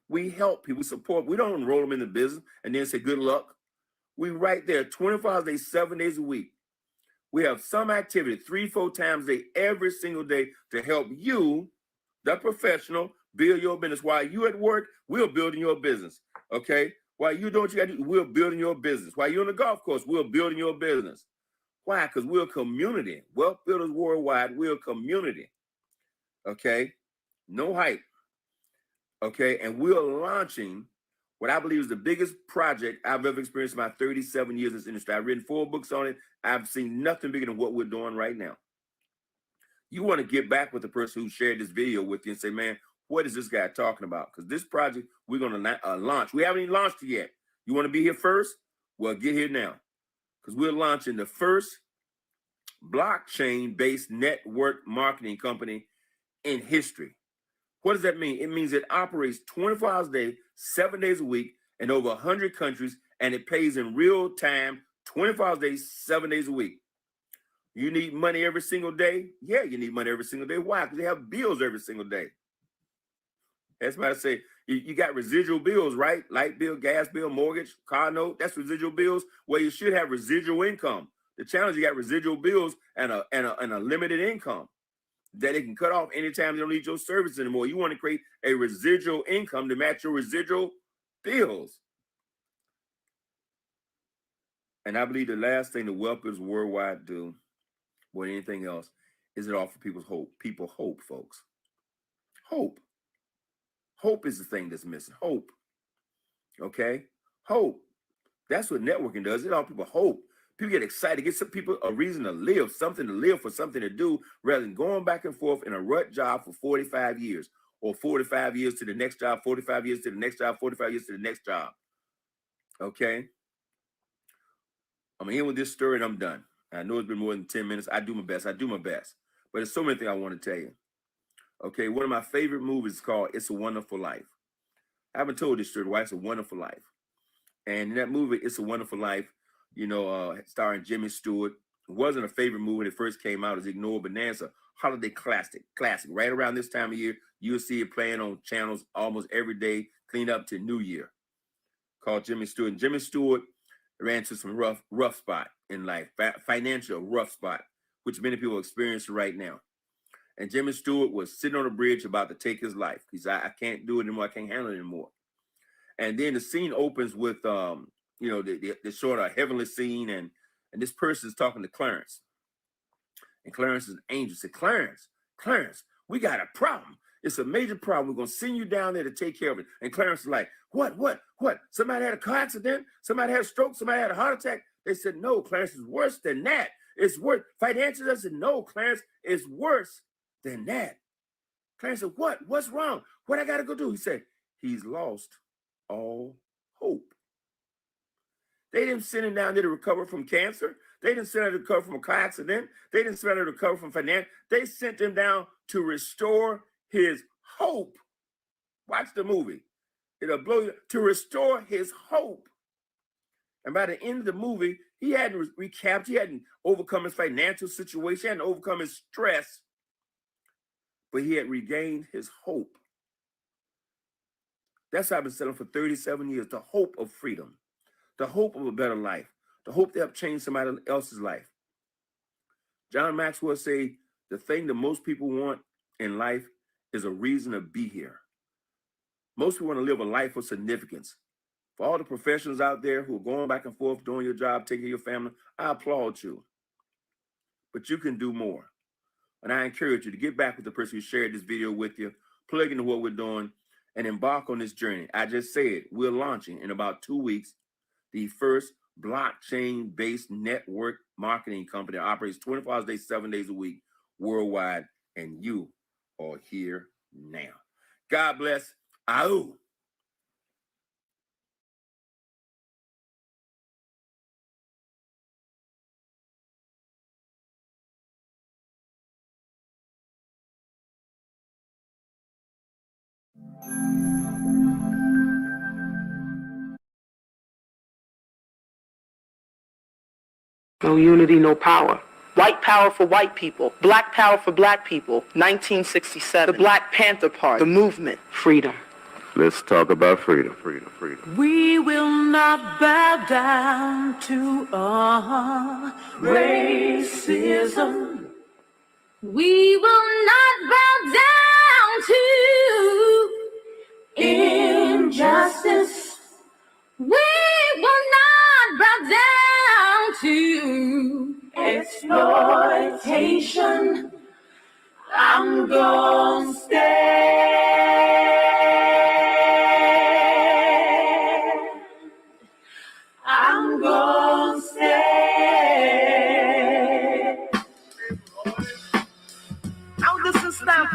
we help people, support. We don't enroll them in the business and then say good luck. We right there 24 hours a day, 7 days a week. We have some activity 3-4 times a day, every single day to help you, the professional, build your business. While you at work, we're building your business. Okay? While you doing what you got to do, we're building your business. While you're on the golf course, we're building your business. Why? Because we're a community. Wealth Builders Worldwide, we're a community. Okay? No hype. Okay? And we're launching what I believe is the biggest project I've ever experienced in my 37 years in this industry. I've written 4 books on it. I've seen nothing bigger than what we're doing right now. You want to get back with the person who shared this video with you and say, man, what is this guy talking about? Because this project we're going to launch. We haven't even launched it yet. You want to be here first? Well, get here now. Because we're launching the first blockchain-based network marketing company in history. What does that mean? It means it operates 24 hours a day, 7 days a week, in over 100 countries, and it pays in real time, 24 hours a day, 7 days a week. You need money every single day? Yeah, you need money every single day. Why? Because they have bills every single day. That's why I say you got residual bills, right? Light bill, gas bill, mortgage, car note. That's residual bills. Well, you should have residual income. The challenge, you got residual bills and a limited income that they can cut off anytime they don't need your service anymore. You want to create a residual income to match your residual bills. And I believe the last thing the Wealth Builders Worldwide do more than anything else is it offer people hope. People hope, folks. Hope. Hope is the thing that's missing. Hope. Okay? Hope. That's what networking does. It offers people hope. People get excited, get some people a reason to live, something to live for, something to do, rather than going back and forth in a rut job for 45 years, or 45 years to the next job, 45 years to the next job, 45 years to the next job. Okay? I'm here with this story and I'm done. I know it's been more than 10 minutes. I do my best. But there's so many things I want to tell you. Okay, one of my favorite movies is called It's a Wonderful Life. I haven't told this story, why It's a Wonderful Life. And in that movie, It's a Wonderful Life, you know, starring Jimmy Stewart. It wasn't a favorite movie when it first came out. It was ignored, but now it's a holiday classic. Right around this time of year, you'll see it playing on channels almost every day, clean up to New Year, called Jimmy Stewart. And Jimmy Stewart ran into some rough spot in life, financial rough spot, which many people are experiencing right now. And Jimmy Stewart was sitting on a bridge about to take his life. He said, I can't do it anymore. I can't handle it anymore. And then the scene opens with, you know, the sort of heavenly scene, and this person is talking to Clarence. And Clarence is an angel. Said, Clarence, we got a problem. It's a major problem. We're going to send you down there to take care of it. And Clarence is like, what? Somebody had a car accident? Somebody had a stroke? Somebody had a heart attack? They said, no, Clarence, is worse than that. It's worse. Financially, I said, no, Clarence, it's worse than that. Clarence said, what? What's wrong? What I got to go do? He said, he's lost all hope. They didn't send him down there to recover from cancer. They didn't send him to recover from a car accident. They didn't send him to recover from finance. They sent him down to restore his hope. Watch the movie. It'll blow you. To restore his hope. And by the end of the movie, he hadn't recaptured, he hadn't overcome his financial situation, he hadn't overcome his stress, but he had regained his hope. That's how I've been selling for 37 years, the hope of freedom, the hope of a better life, the hope to help change somebody else's life. John Maxwell say, the thing that most people want in life is a reason to be here. Most people want to live a life of significance. For all the professionals out there who are going back and forth, doing your job, taking care of your family, I applaud you. But you can do more. And I encourage you to get back with the person who shared this video with you, plug into what we're doing, and embark on this journey. I just said we're launching in about 2 weeks the first blockchain-based network marketing company that operates 24 hours a day, 7 days a week, worldwide, and you are here now. God bless. Ahoo. No unity, no power. White power for white people. Black power for black people. 1967. The Black Panther Party. The movement. Freedom. Let's talk about freedom. We will not bow down to racism. We will not bow down to injustice. We will not bow down to exploitation. I'm gonna stand. I'm gonna stand.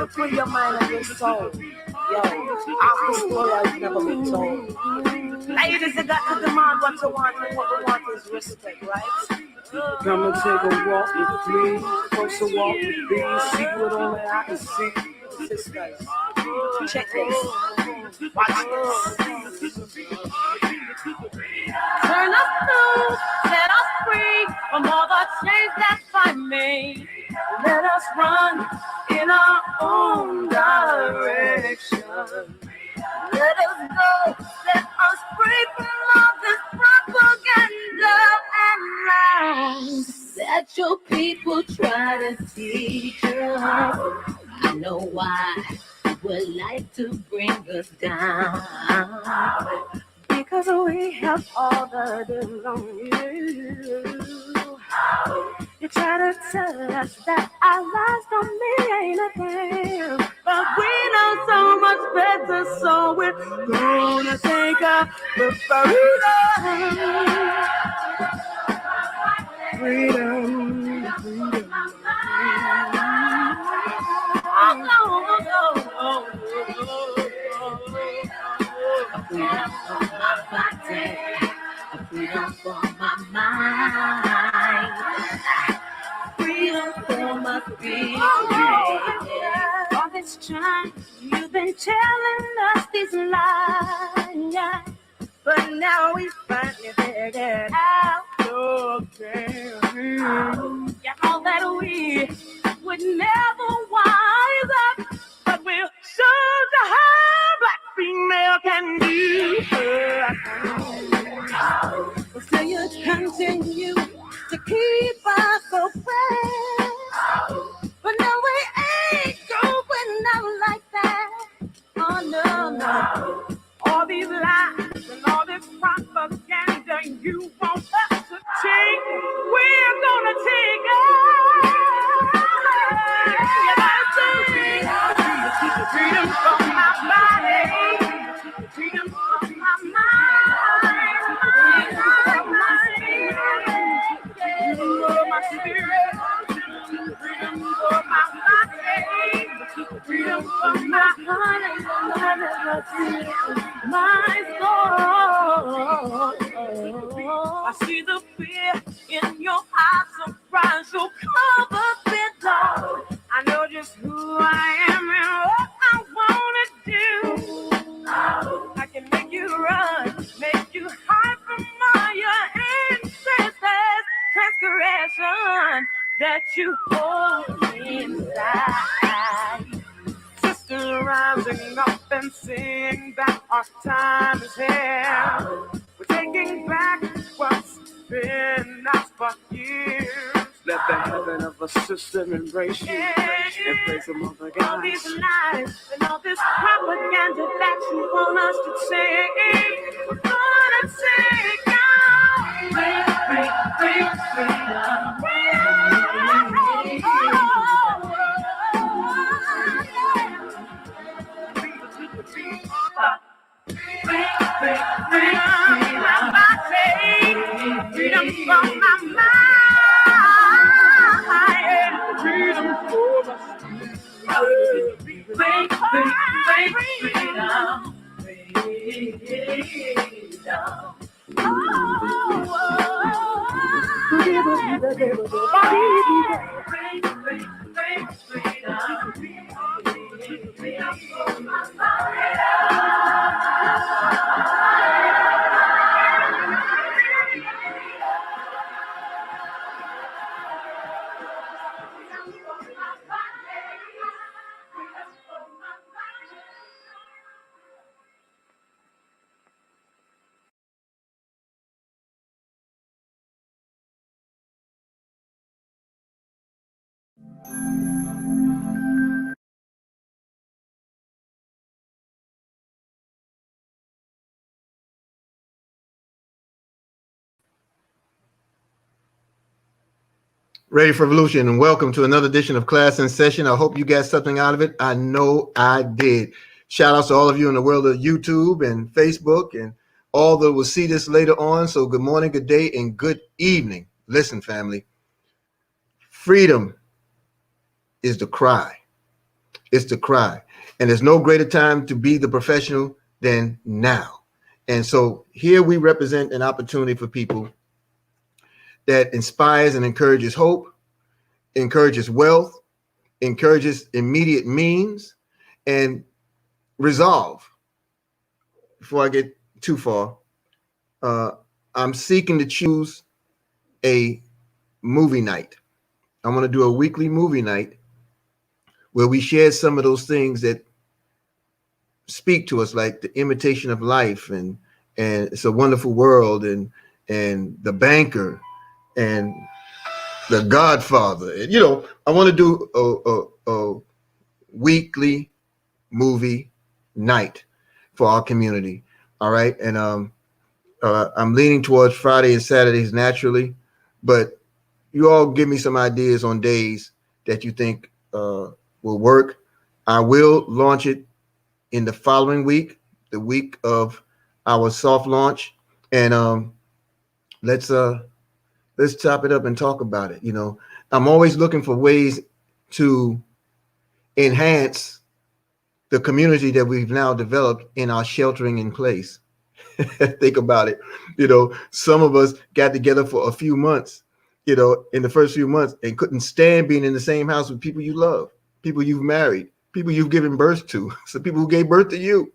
to free your mind and your soul. Yo, our story has never been told. Ladies, you got to demand what you want, and what we want is respect, right? Come and take a walk with me, closer walk with me, see what only I can see. Sisters, check this. Watch this. Turn us loose, set us free from all the chains that bind me. Let us run in our own direction. Let us go, set us free from all this propaganda and lies that your people try to teach us. I know why you would like to bring us down, because we have all the deals on you. You try to tell us that our lives don't mean anything, but we know so much better, so we're gonna take up the freedom. Freedom for my body, freedom for my mind, freedom for my spirit. All this time you've been telling us these lies, but now we finally figured out all that we would never wise up, but we'll show the how black female can do. So you continue to keep us oppressed, but no, we ain't going out like that. Oh no. All these lies and all this propaganda you want us to take, we're gonna take it. Freedom from my body, freedom from my mind, freedom from my spirit, freedom from my body, freedom from my heart, my soul. I see the fear in your eyes, surprise, so cover it all. I know just who I am and what I wanna do. I can make you run, make you hide from all your ancestors' transgression that you hold inside. Sisters rising up and sing that our time is here. We're taking back what's been ours for years. Let the heaven of a system embrace you, embrace the mother guys. All these lies and all this propaganda that you want us to say, we're gonna take out. Freedom from my mind, freedom for Ready for Revolution, and welcome to another edition of Class in Session. I hope you got something out of it. I know I did. Shout out to all of you in the world of YouTube and Facebook and all that will see this later on. So good morning, good day, and good evening. Listen, family, freedom is the cry. is to cry. And there's no greater time to be the professional than now. And so here we represent an opportunity for people that inspires and encourages hope, encourages wealth, encourages immediate means, and resolve. Before I get too far, I'm seeking to choose a movie night. I'm going to do a weekly movie night where we share some of those things that speak to us, like The Imitation of Life and It's a Wonderful World and The Banker and The Godfather. And, you know, I want to do a weekly movie night for our community. All right. And I'm leaning towards Friday and Saturdays naturally, but you all give me some ideas on days that you think will work. I will launch it in the following week, the week of our soft launch. And let's chop it up and talk about it. You know, I'm always looking for ways to enhance the community that we've now developed in our sheltering in place. Think about it. You know, some of us got together for a few months, you know, in the first few months and couldn't stand being in the same house with people you love, people you've married, people you've given birth to, some people who gave birth to you.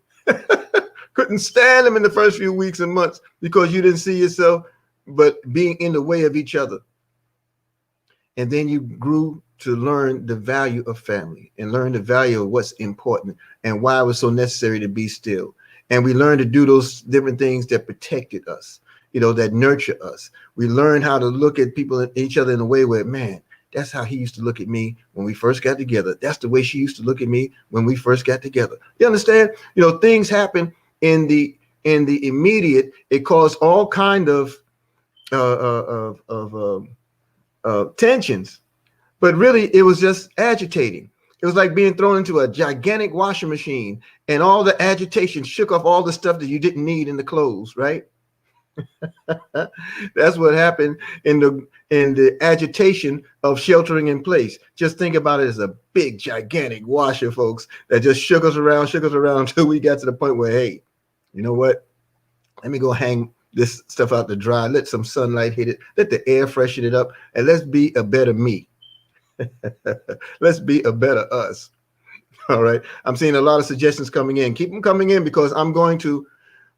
Couldn't stand them in the first few weeks and months because you didn't see yourself but being in the way of each other. And then you grew to learn the value of family and learn the value of what's important and why it was so necessary to be still. And we learned to do those different things that protected us, you know, that nurture us. We learned how to look at people, each other in a way where, man, that's how he used to look at me when we first got together. That's the way she used to look at me when we first got together. You understand? You know, things happen in the immediate. It caused all kind of tensions, but really it was just agitating. It was like being thrown into a gigantic washing machine and all the agitation shook off all the stuff that you didn't need in the clothes, right? That's what happened in the agitation of sheltering in place. Just think about it as a big, gigantic washer, folks, that just shook us around until we got to the point where, hey, you know what? Let me go hang this stuff out to dry. Let some sunlight hit it. Let the air freshen it up. And let's be a better me. Let's be a better us. All right. I'm seeing a lot of suggestions coming in. Keep them coming in because I'm going to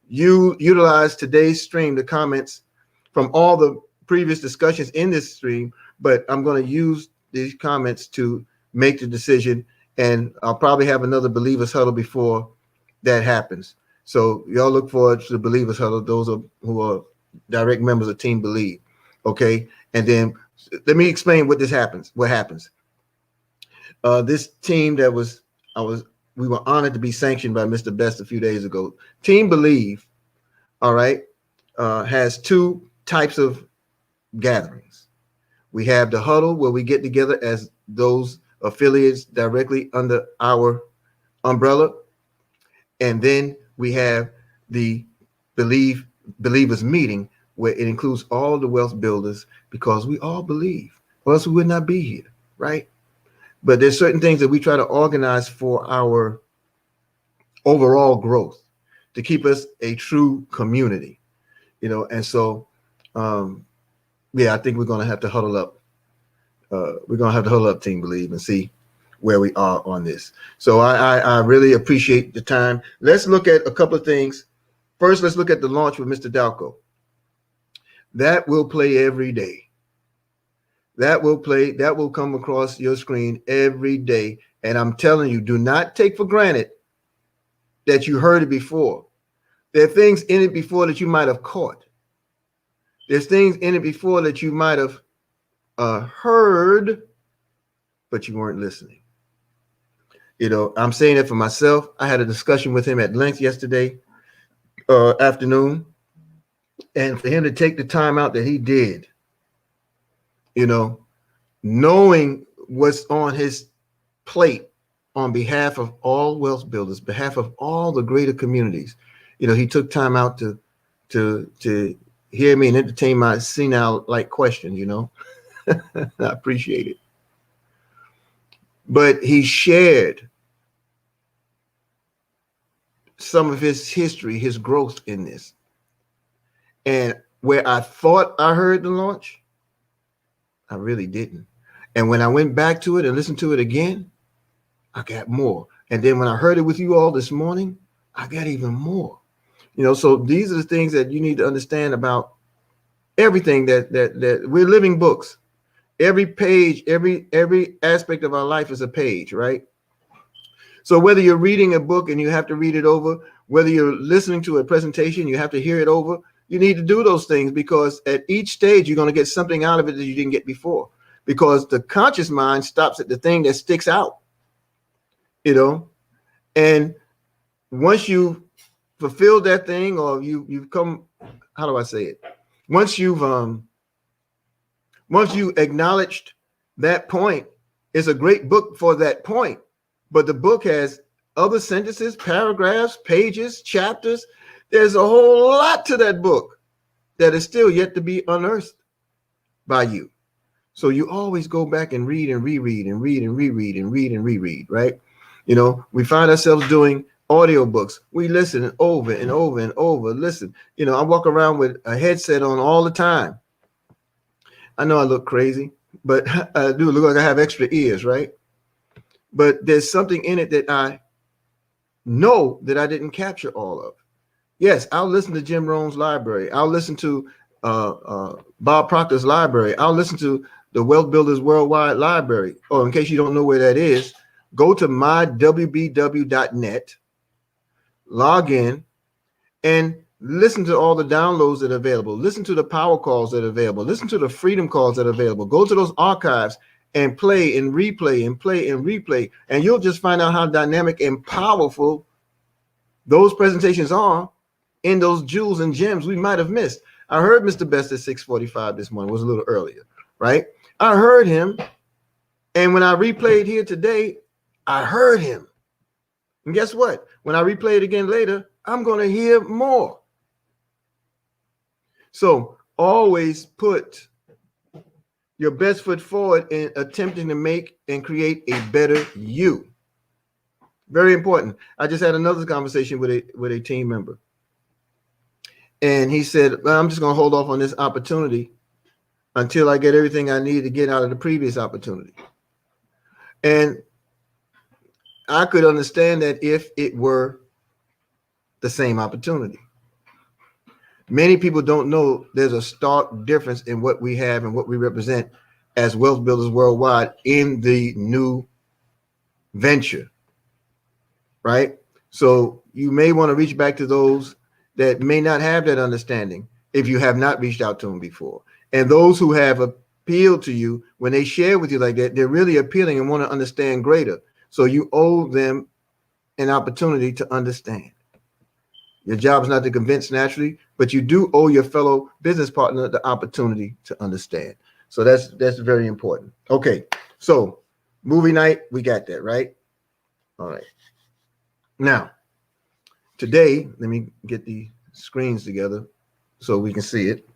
utilize today's stream, the comments from all the previous discussions in this stream, but I'm going to use these comments to make the decision. And I'll probably have another Believers Huddle before that happens. So y'all look forward to the Believers Huddle, those who are direct members of Team Believe. Okay. And then let me explain what happens. This team we were honored to be sanctioned by Mr. Best a few days ago. Team Believe, all right, has two types of gatherings. We have the huddle where we get together as those affiliates directly under our umbrella. And then we have the Believers meeting where it includes all the wealth builders because we all believe, or else we would not be here, right? But there's certain things that we try to organize for our overall growth to keep us a true community, you know. And so, I think we're going to have to huddle up. We're going to have to huddle up, Team Believe, and see where we are on this. So I really appreciate the time. Let's look at a couple of things. First, let's look at the launch with Mr. Dalco. That will play every day. That will come across your screen every day. And I'm telling you, do not take for granted that you heard it before. There are things in it before that you might have caught. There's things in it before that you might have heard, but you weren't listening. You know, I'm saying it for myself. I had a discussion with him at length yesterday afternoon. And for him to take the time out that he did, you know, knowing what's on his plate on behalf of all wealth builders, behalf of all the greater communities, you know, he took time out to hear me and entertain my senile-like question, you know. I appreciate it. But he shared some of his history, his growth in this. And where I thought I heard the launch, I really didn't. And when I went back to it and listened to it again, I got more. And then when I heard it with you all this morning, I got even more. You know, so these are the things that you need to understand about everything that we're living books. Every page, every aspect of our life is a page, right? So whether you're reading a book and you have to read it over, whether you're listening to a presentation, you have to hear it over, you need to do those things, because at each stage, you're going to get something out of it that you didn't get before, because the conscious mind stops at the thing that sticks out, you know, and once you fulfilled that thing, or you've come, how do I say it? Once you acknowledged that point, it's a great book for that point. But the book has other sentences, paragraphs, pages, chapters. There's a whole lot to that book that is still yet to be unearthed by you. So you always go back and read and reread and read and reread and read and reread, right? You know, we find ourselves doing audiobooks. We listen over and over and over. Listen, you know, I walk around with a headset on all the time. I know I look crazy, but I do look like I have extra ears, right? But there's something in it that I know that I didn't capture all of. Yes, I'll listen to Jim Rohn's library. I'll listen to Bob Proctor's library. I'll listen to the Wealth Builders Worldwide library. Oh, in case you don't know where that is, go to mywbw.net, log in, and listen to all the downloads that are available. Listen to the power calls that are available. Listen to the freedom calls that are available. Go to those archives and play and replay and play and replay. And you'll just find out how dynamic and powerful those presentations are in those jewels and gems we might have missed. I heard Mr. Best at 6:45 this morning. It was a little earlier, right? I heard him. And when I replayed here today, I heard him. And guess what? When I replay it again later, I'm going to hear more. So always put your best foot forward in attempting to make and create a better you. Very important. I just had another conversation with a team member. And he said, well, I'm just going to hold off on this opportunity until I get everything I need to get out of the previous opportunity. And I could understand that if it were the same opportunity. Many people don't know there's a stark difference in what we have and what we represent as Wealth Builders Worldwide in the new venture, right? So you may want to reach back to those that may not have that understanding if you have not reached out to them before. And those who have appealed to you, when they share with you like that, they're really appealing and want to understand greater. So you owe them an opportunity to understand. Your job is not to convince naturally, but you do owe your fellow business partner the opportunity to understand. So that's very important. Okay, so movie night, we got that, right? All right. Now, today, let me get the screens together so we can see it.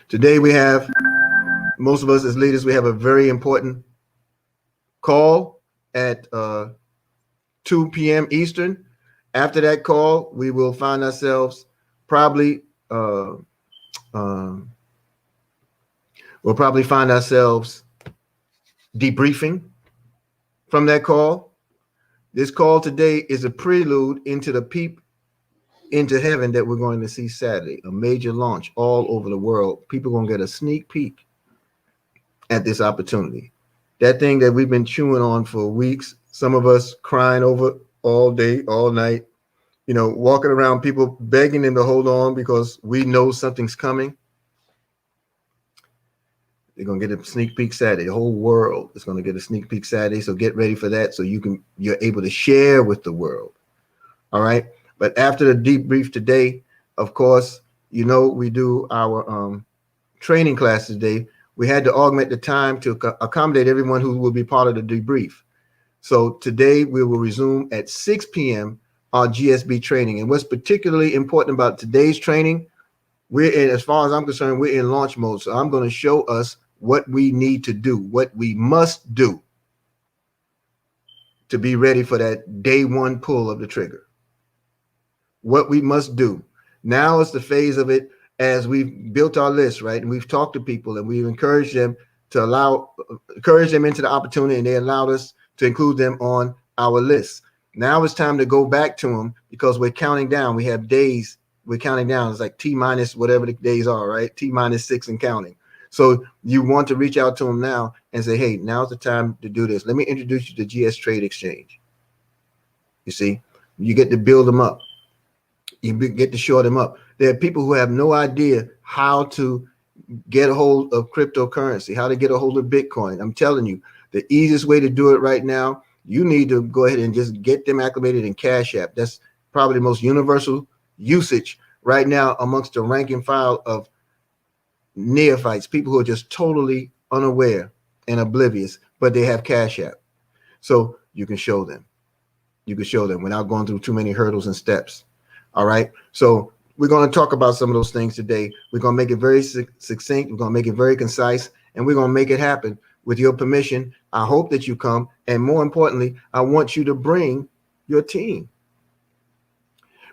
Today we have, most of us as leaders, we have a very important call at 2 p.m. Eastern. After that call, we will find ourselves probably we'll probably find ourselves debriefing from that call. This call today is a prelude into the peep into heaven that we're going to see Saturday, a major launch all over the world. People are going to get a sneak peek at this opportunity. That thing that we've been chewing on for weeks, some of us crying over all day, all night, you know, walking around, people begging them to hold on because we know something's coming. They're going to get a sneak peek Saturday. The whole world is going to get a sneak peek Saturday. So get ready for that so you're able to share with the world. All right. But after the debrief today, of course, you know, we do our training class today. We had to augment the time to accommodate everyone who will be part of the debrief. So today we will resume at 6 p.m. our GSB training. And what's particularly important about today's training, we're in, as far as I'm concerned, we're in launch mode. So I'm going to show us what we need to do, what we must do to be ready for that day one pull of the trigger. what we must do. Now is the phase of it as we've built our list, right? And we've talked to people and we've encouraged them to encourage them into the opportunity, and they allowed us to include them on our list. Now it's time to go back to them because we're counting down. We have days. We're counting down. It's like T minus whatever the days are, right? T minus 6 and counting. So you want to reach out to them now and say, hey, now's the time to do this. Let me introduce you to GS Trade Exchange. You see, you get to build them up. You get to shore them up. There are people who have no idea how to get a hold of cryptocurrency, how to get a hold of Bitcoin. I'm telling you, the easiest way to do it right now, you need to go ahead and just get them acclimated in Cash App. That's probably the most universal usage right now amongst the rank and file of neophytes, people who are just totally unaware and oblivious, but they have Cash App. So you can show them. You can show them without going through too many hurdles and steps. All right. So we're going to talk about some of those things today. We're going to make it very succinct. We're going to make it very concise, and we're going to make it happen with your permission. I hope that you come. And more importantly, I want you to bring your team.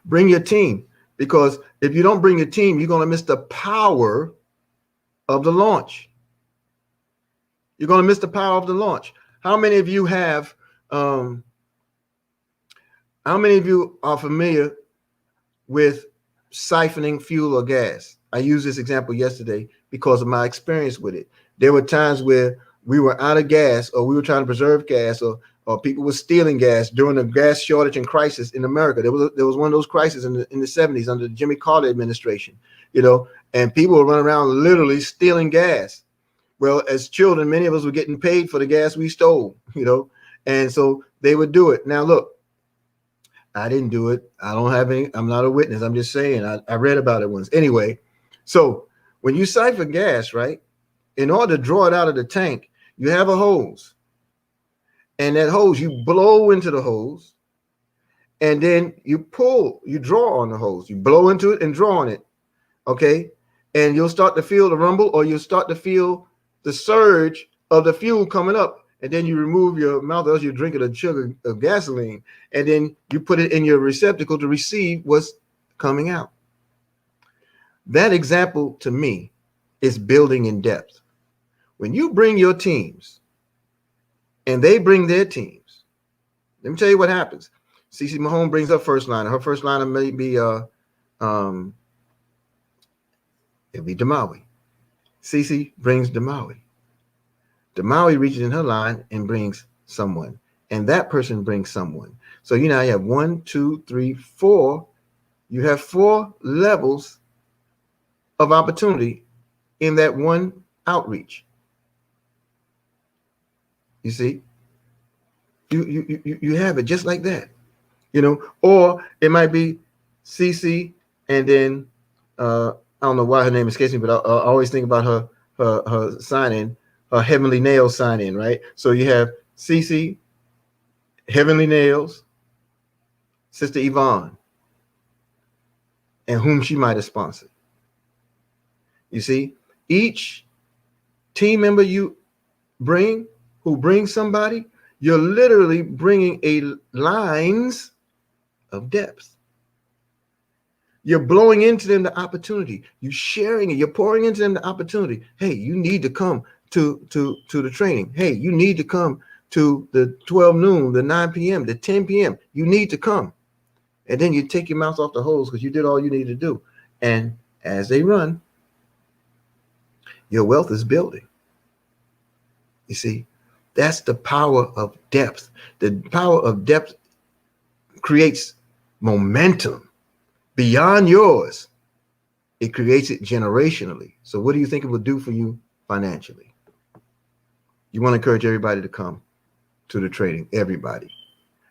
Bring your team, because if you don't bring your team, you're going to miss the power of the launch. You're going to miss the power of the launch. How many of you have, how many of you are familiar with siphoning fuel or gas? I used this example yesterday because of my experience with it. There were times where we were out of gas, or we were trying to preserve gas, or people were stealing gas during the gas shortage and crisis in America. There was one of those crises in the 70s under the Jimmy Carter administration, you know, and people were running around literally stealing gas. Well, as children, many of us were getting paid for the gas we stole, you know, and so they would do it. Now, look, I didn't do it. I don't have any, I'm not a witness. I'm just saying, I read about it once. Anyway, so when you siphon gas, right, in order to draw it out of the tank, you have a hose. And that hose, you blow into the hose, and then you draw on the hose. You blow into it and draw on it, okay? And you'll start to feel the rumble, or you'll start to feel the surge of the fuel coming up. And then you remove your mouth, else you're drinking a sugar of gasoline, and then you put it in your receptacle to receive what's coming out. That example to me is building in depth. When you bring your teams and they bring their teams, let me tell you what happens. CeCe Mahone brings her first liner. Her first liner may be it'll be Demawi. CeCe brings Demawi. Demawi reaches in her line and brings someone, and that person brings someone. So you now you have 1, 2, 3, 4. You have 4 levels of opportunity in that one outreach. You see, you have it just like that, you know. Or it might be CeCe, and then I don't know why her name escapes me, but I always think about her sign-in. Heavenly Nails sign in, right? So you have CeCe, Heavenly Nails, Sister Yvonne, and whom she might have sponsored. You see, each team member you bring, who brings somebody, you're literally bringing lines of depth. You're blowing into them the opportunity. You're sharing it. You're pouring into them the opportunity. Hey, you need to come to the training. Hey, you need to come to the 12 noon, the 9 p.m., the 10 p.m. You need to come. And then you take your mouth off the hose because you did all you need to do. And as they run, your wealth is building. You see, that's the power of depth. The power of depth creates momentum beyond yours. It creates it generationally. So what do you think it will do for you financially? You want to encourage everybody to come to the training. Everybody,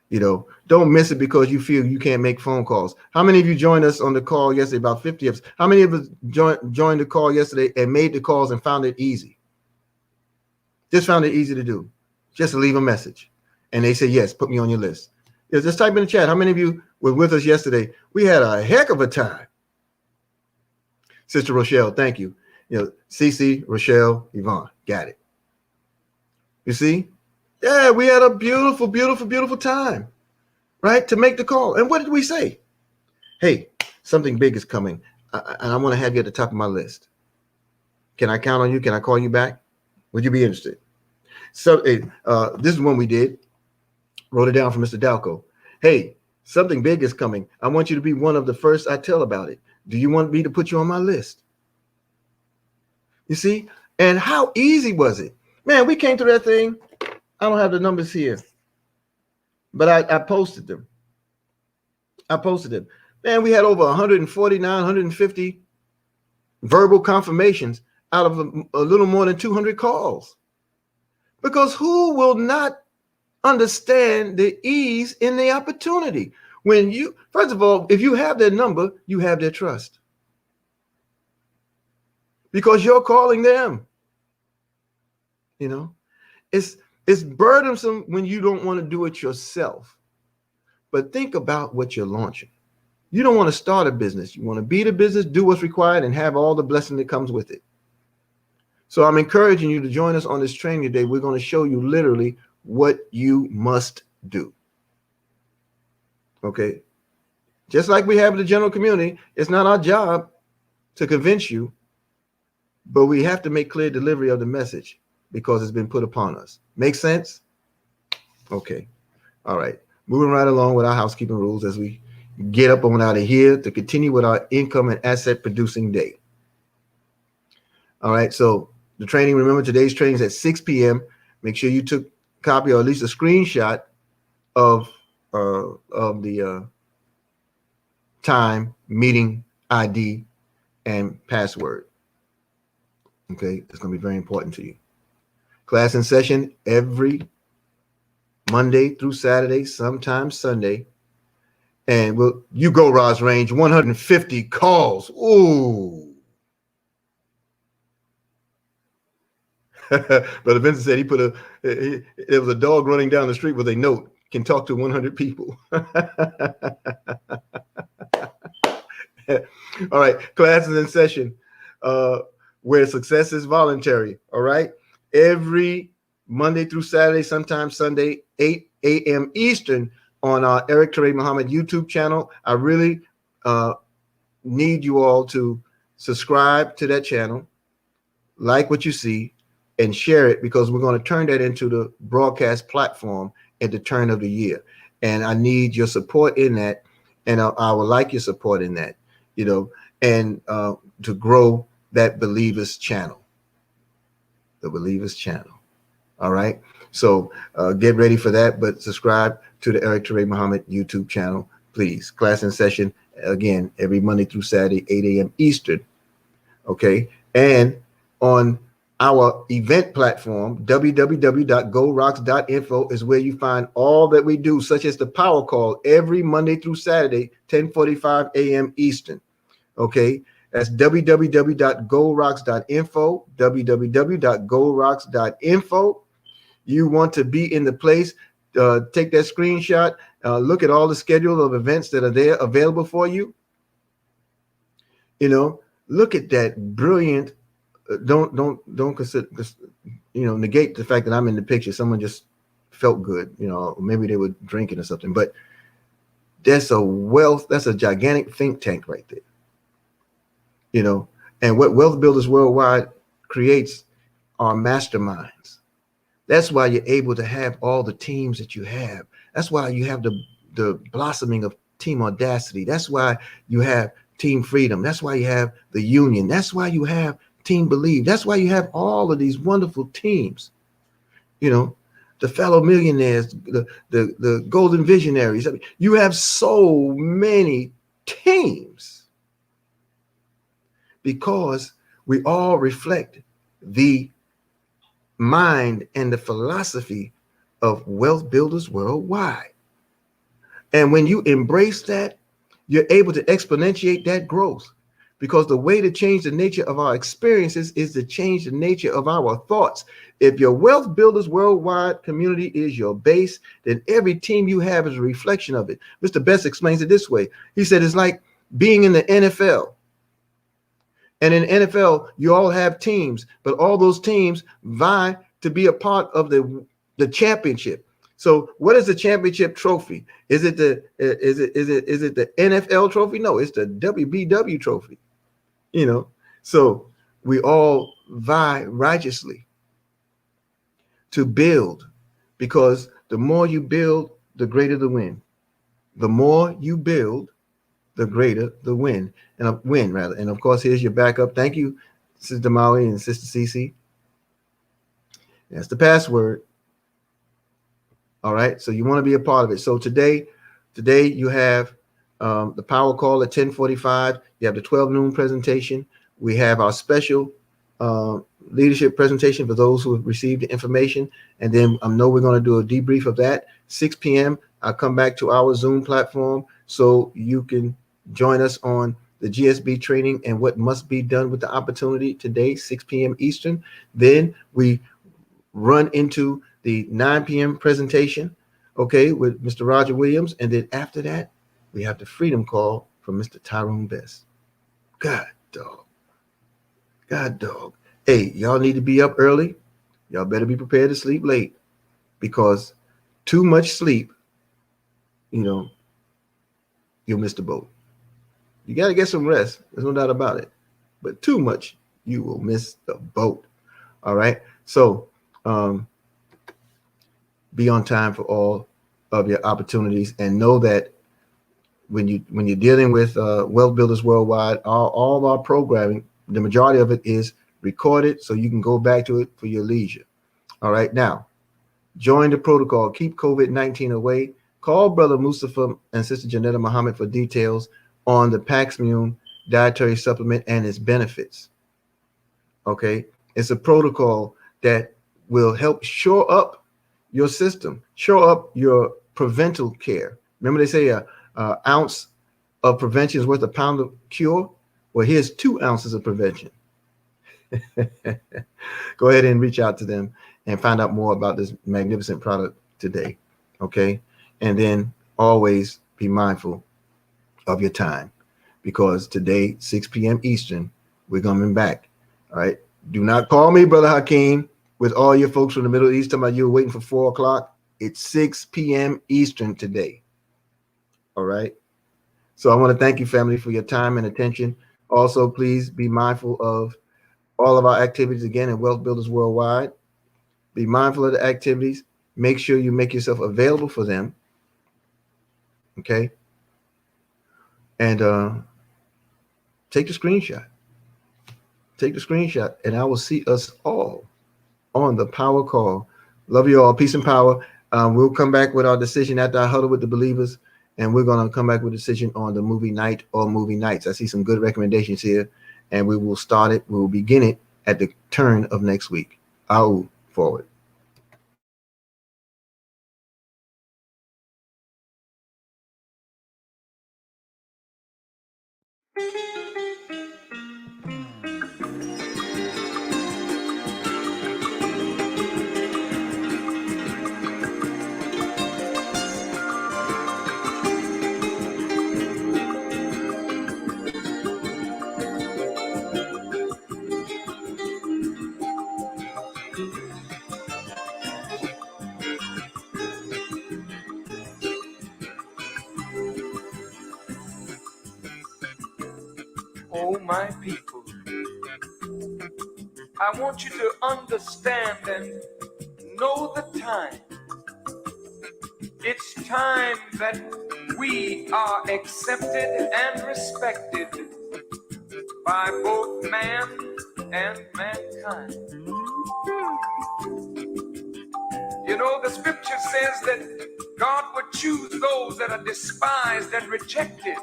you know, don't miss it because you feel you can't make phone calls. How many of you joined us on the call yesterday? About 50 of us. How many of us joined the call yesterday and made the calls and found it easy? Just found it easy to do. Just to leave a message. And they say, yes, put me on your list. Yeah, just type in the chat. How many of you were with us yesterday? We had a heck of a time. Sister Rochelle, thank you. You know, CeCe, Rochelle, Yvonne, got it. You see? Yeah, we had a beautiful, beautiful, beautiful time, right? To make the call. And what did we say? Hey, something big is coming, and I want to have you at the top of my list. Can I count on you? Can I call you back? Would you be interested? So this is one we did. Wrote it down for Mr. Dalco. Hey, something big is coming. I want you to be one of the first I tell about it. Do you want me to put you on my list? You see? And how easy was it? Man, we came through that thing. I don't have the numbers here, but I posted them. Man, we had over 149, 150 verbal confirmations out of a little more than 200 calls. Because who will not understand the ease in the opportunity? When you, first of all, if you have their number, you have their trust. Because you're calling them. You know, it's burdensome when you don't want to do it yourself. But think about what you're launching. You don't want to start a business. You want to be the business, do what's required, and have all the blessing that comes with it. So I'm encouraging you to join us on this training today. We're going to show you literally what you must do. Okay. Just like we have in the general community, it's not our job to convince you, but we have to make clear delivery of the message because it's been put upon us. Make sense? Okay. All right. Moving right along with our housekeeping rules as we get up on out of here to continue with our income and asset producing day. All right. So the training, remember today's training is at 6 p.m. Make sure you took a copy or at least a screenshot of the time, meeting ID, and password. Okay, it's going to be very important to you. Class in session every Monday through Saturday, sometimes Sunday. And you go, Roz Range, 150 calls. Ooh. Brother Vincent said he put there was a dog running down the street with a note, can talk to 100 people. All right, classes in session where success is voluntary. All right, every Monday through Saturday, sometimes Sunday, 8 a.m. Eastern on our Eric Toure Muhammad YouTube channel. I really need you all to subscribe to that channel, like what you see, and share it, because we're going to turn that into the broadcast platform at the turn of the year. And I need your support in that. And I would like your support in that, you know, and to grow that Believers channel, the Believers channel. All right. So get ready for that, but subscribe to the Eric Toure Muhammad YouTube channel, please. Class in session, again, every Monday through Saturday, 8 a.m. Eastern. Okay. And on our event platform, www.gorocks.info, is where you find all that we do, such as the power call every Monday through Saturday, 10:45 a.m. Eastern. Okay, that's www.gorocks.info, www.gorocks.info. You want to be in the place, take that screenshot, look at all the schedule of events that are there available for you. You know, look at that brilliant. Don't consider, you know, negate the fact that I'm in the picture. Someone just felt good, you know, maybe they were drinking or something, but that's a gigantic think tank right there, you know. And what Wealth Builders Worldwide creates are masterminds. That's why you're able to have all the teams that you have. That's why you have the blossoming of Team Audacity. That's why you have Team Freedom. That's why you have the Union. That's why you have Team Believe. That's why you have all of these wonderful teams, you know, the fellow millionaires, the golden visionaries. I mean, you have so many teams because we all reflect the mind and the philosophy of Wealth Builders Worldwide. And when you embrace that, you're able to exponentiate that growth. Because the way to change the nature of our experiences is to change the nature of our thoughts. If your Wealth Builders Worldwide community is your base, then every team you have is a reflection of it. Mr. Best explains it this way. He said it's like being in the NFL. And in the NFL, you all have teams, but all those teams vie to be a part of the championship. So what is the championship trophy? Is it the NFL trophy? No, it's the WBW trophy. So we all vie righteously to build, because the more you build, the greater the win. The more you build, the greater the win. And of course, here's your backup. Thank you, Sister Maui and Sister Cece. That's the password. All right. So you want to be a part of it. So today you have the power call at 10:45. You have the 12 noon presentation. We have our special leadership presentation for those who have received the information. And then I know we're going to do a debrief of that. 6 p.m. I'll come back to our Zoom platform so you can join us on the GSB training and what must be done with the opportunity today, 6 p.m. Eastern. Then we run into the 9 p.m. presentation, okay, with Mr. Roger Williams. And then after that, we have the freedom call from Mr. Tyrone Best. God dog. Hey, y'all need to be up early. Y'all better be prepared to sleep late, because too much sleep, you'll miss the boat. You got to get some rest. There's no doubt about it. But too much, you will miss the boat. All right. So be on time for all of your opportunities, and know that when you're dealing with Wealth Builders Worldwide, all of our programming, the majority of it is recorded, so you can go back to it for your leisure. All right. Now, join the protocol. Keep COVID-19 away. Call Brother Mustafa and Sister Janetta Muhammad for details on the Paxmune dietary supplement and its benefits. Okay. It's a protocol that will help shore up your system, shore up your preventive care. Remember they say an ounce of prevention is worth a pound of cure? Well, here's 2 ounces of prevention. Go ahead and reach out to them and find out more about this magnificent product today. Okay. And then always be mindful of your time, because today, 6 p.m. Eastern, we're coming back. All right. Do not call me, Brother Hakeem, with all your folks from the Middle East talking about you were waiting for 4 o'clock. It's 6 p.m. Eastern today. All right. So I want to thank you, family, for your time and attention. Also, please be mindful of all of our activities again in Wealth Builders Worldwide. Be mindful of the activities. Make sure you make yourself available for them. Okay. And take the screenshot. Take the screenshot, and I will see us all on the power call. Love you all. Peace and power. We'll come back with our decision after I huddle with the believers, and we're going to come back with a decision on the movie night or movie nights. I see some good recommendations here, and we will start it. We will begin it at the turn of next week. Au forward. Oh, my people, I want you to understand and know the time. It's time that we are accepted and respected by both man and mankind. You know, the scripture says that God would choose those that are despised and rejected.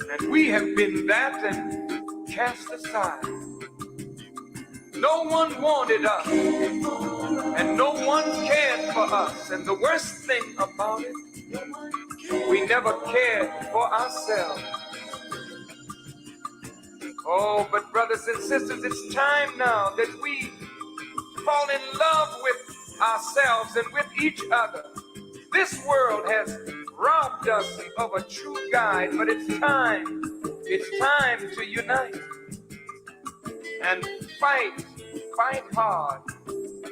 And we have been that and cast aside. No one wanted us, and no one cared for us. And the worst thing about it, we never cared for ourselves. Oh, but brothers and sisters, it's time now that we fall in love with ourselves and with each other. This world has robbed us of a true guide, but it's time to unite and fight hard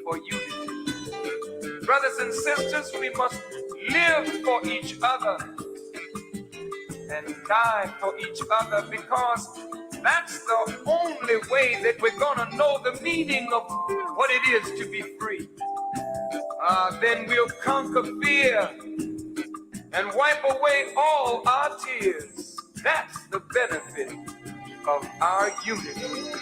for unity. Brothers and sisters, we must live for each other and die for each other, because that's the only way that we're gonna know the meaning of what it is to be free. Then we'll conquer fear and wipe away all our tears. That's the benefit of our unity.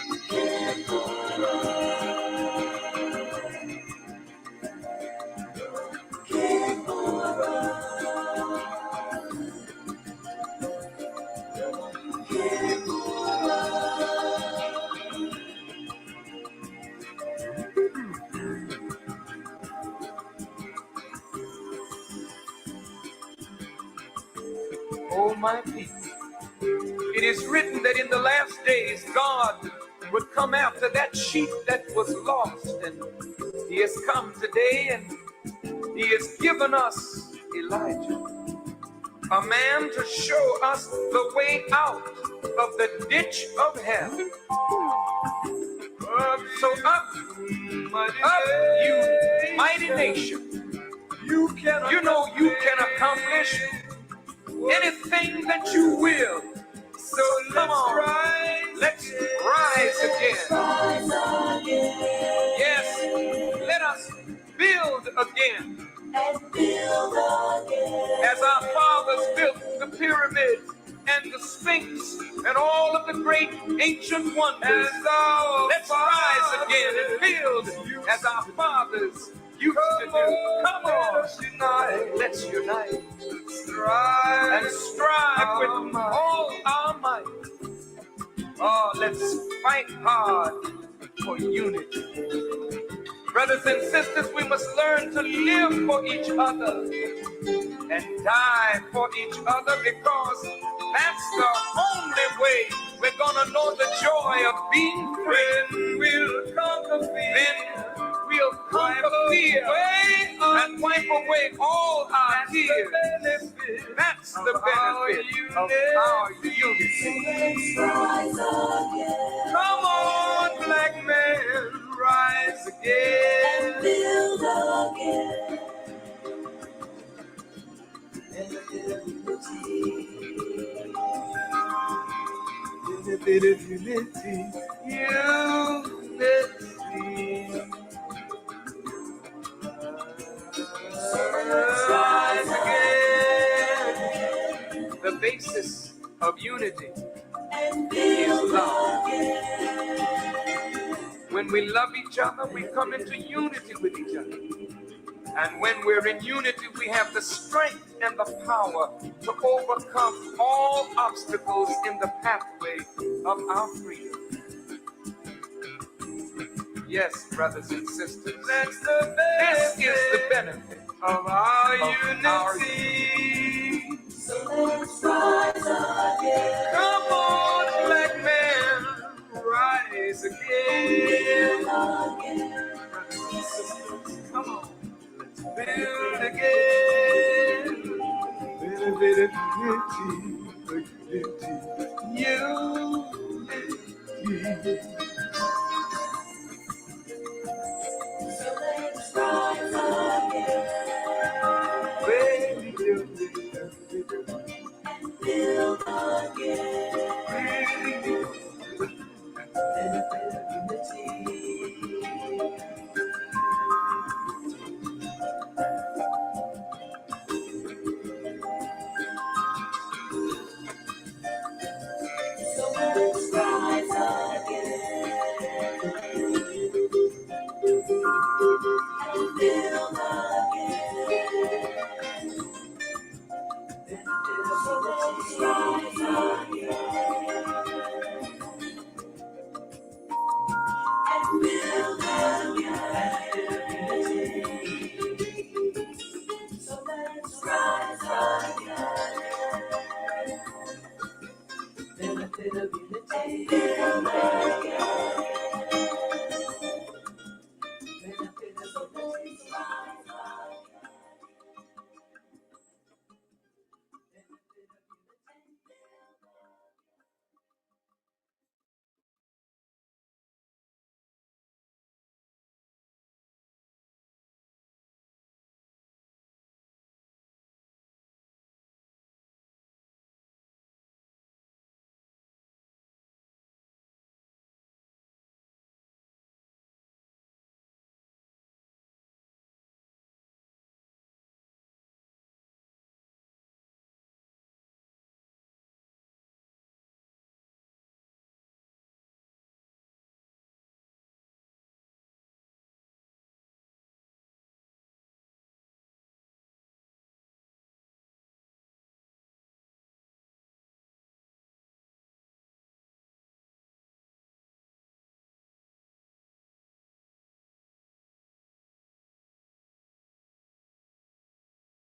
Oh, my people, it is written that in the last days God would come after that sheep that was lost, and he has come today, and he has given us Elijah, a man to show us the way out of the ditch of hell. So up, you mighty nation. You can accomplish anything that you will. So come on, let's rise again. Yes, let us build again. As our fathers built the pyramid and the Sphinx and all of the great ancient wonders, let's rise again and build as our fathers used to do. Come on, let's unite and strive with all our might. Oh, let's fight hard for unity. Brothers and sisters, we must learn to live for each other and die for each other, because that's the only way we're gonna know the joy of being free. We'll conquer fear. Then we'll conquer fear and wipe away all our tears. That's the benefit of our unity. Come on, black man, rise again and build again. In a bit of unity, rise again. The basis of unity is love. When we love each other, we come into unity with each other. And when we're in unity, we have the strength and the power to overcome all obstacles in the pathway of our freedom. Yes, brothers and sisters, this is the benefit of our unity. So let's rise again. Come on, black man, rise again. Brothers and sisters, come on. Build again, little bit of unity, unity. So let's rise again, baby, and build again, little bit of unity. Build again.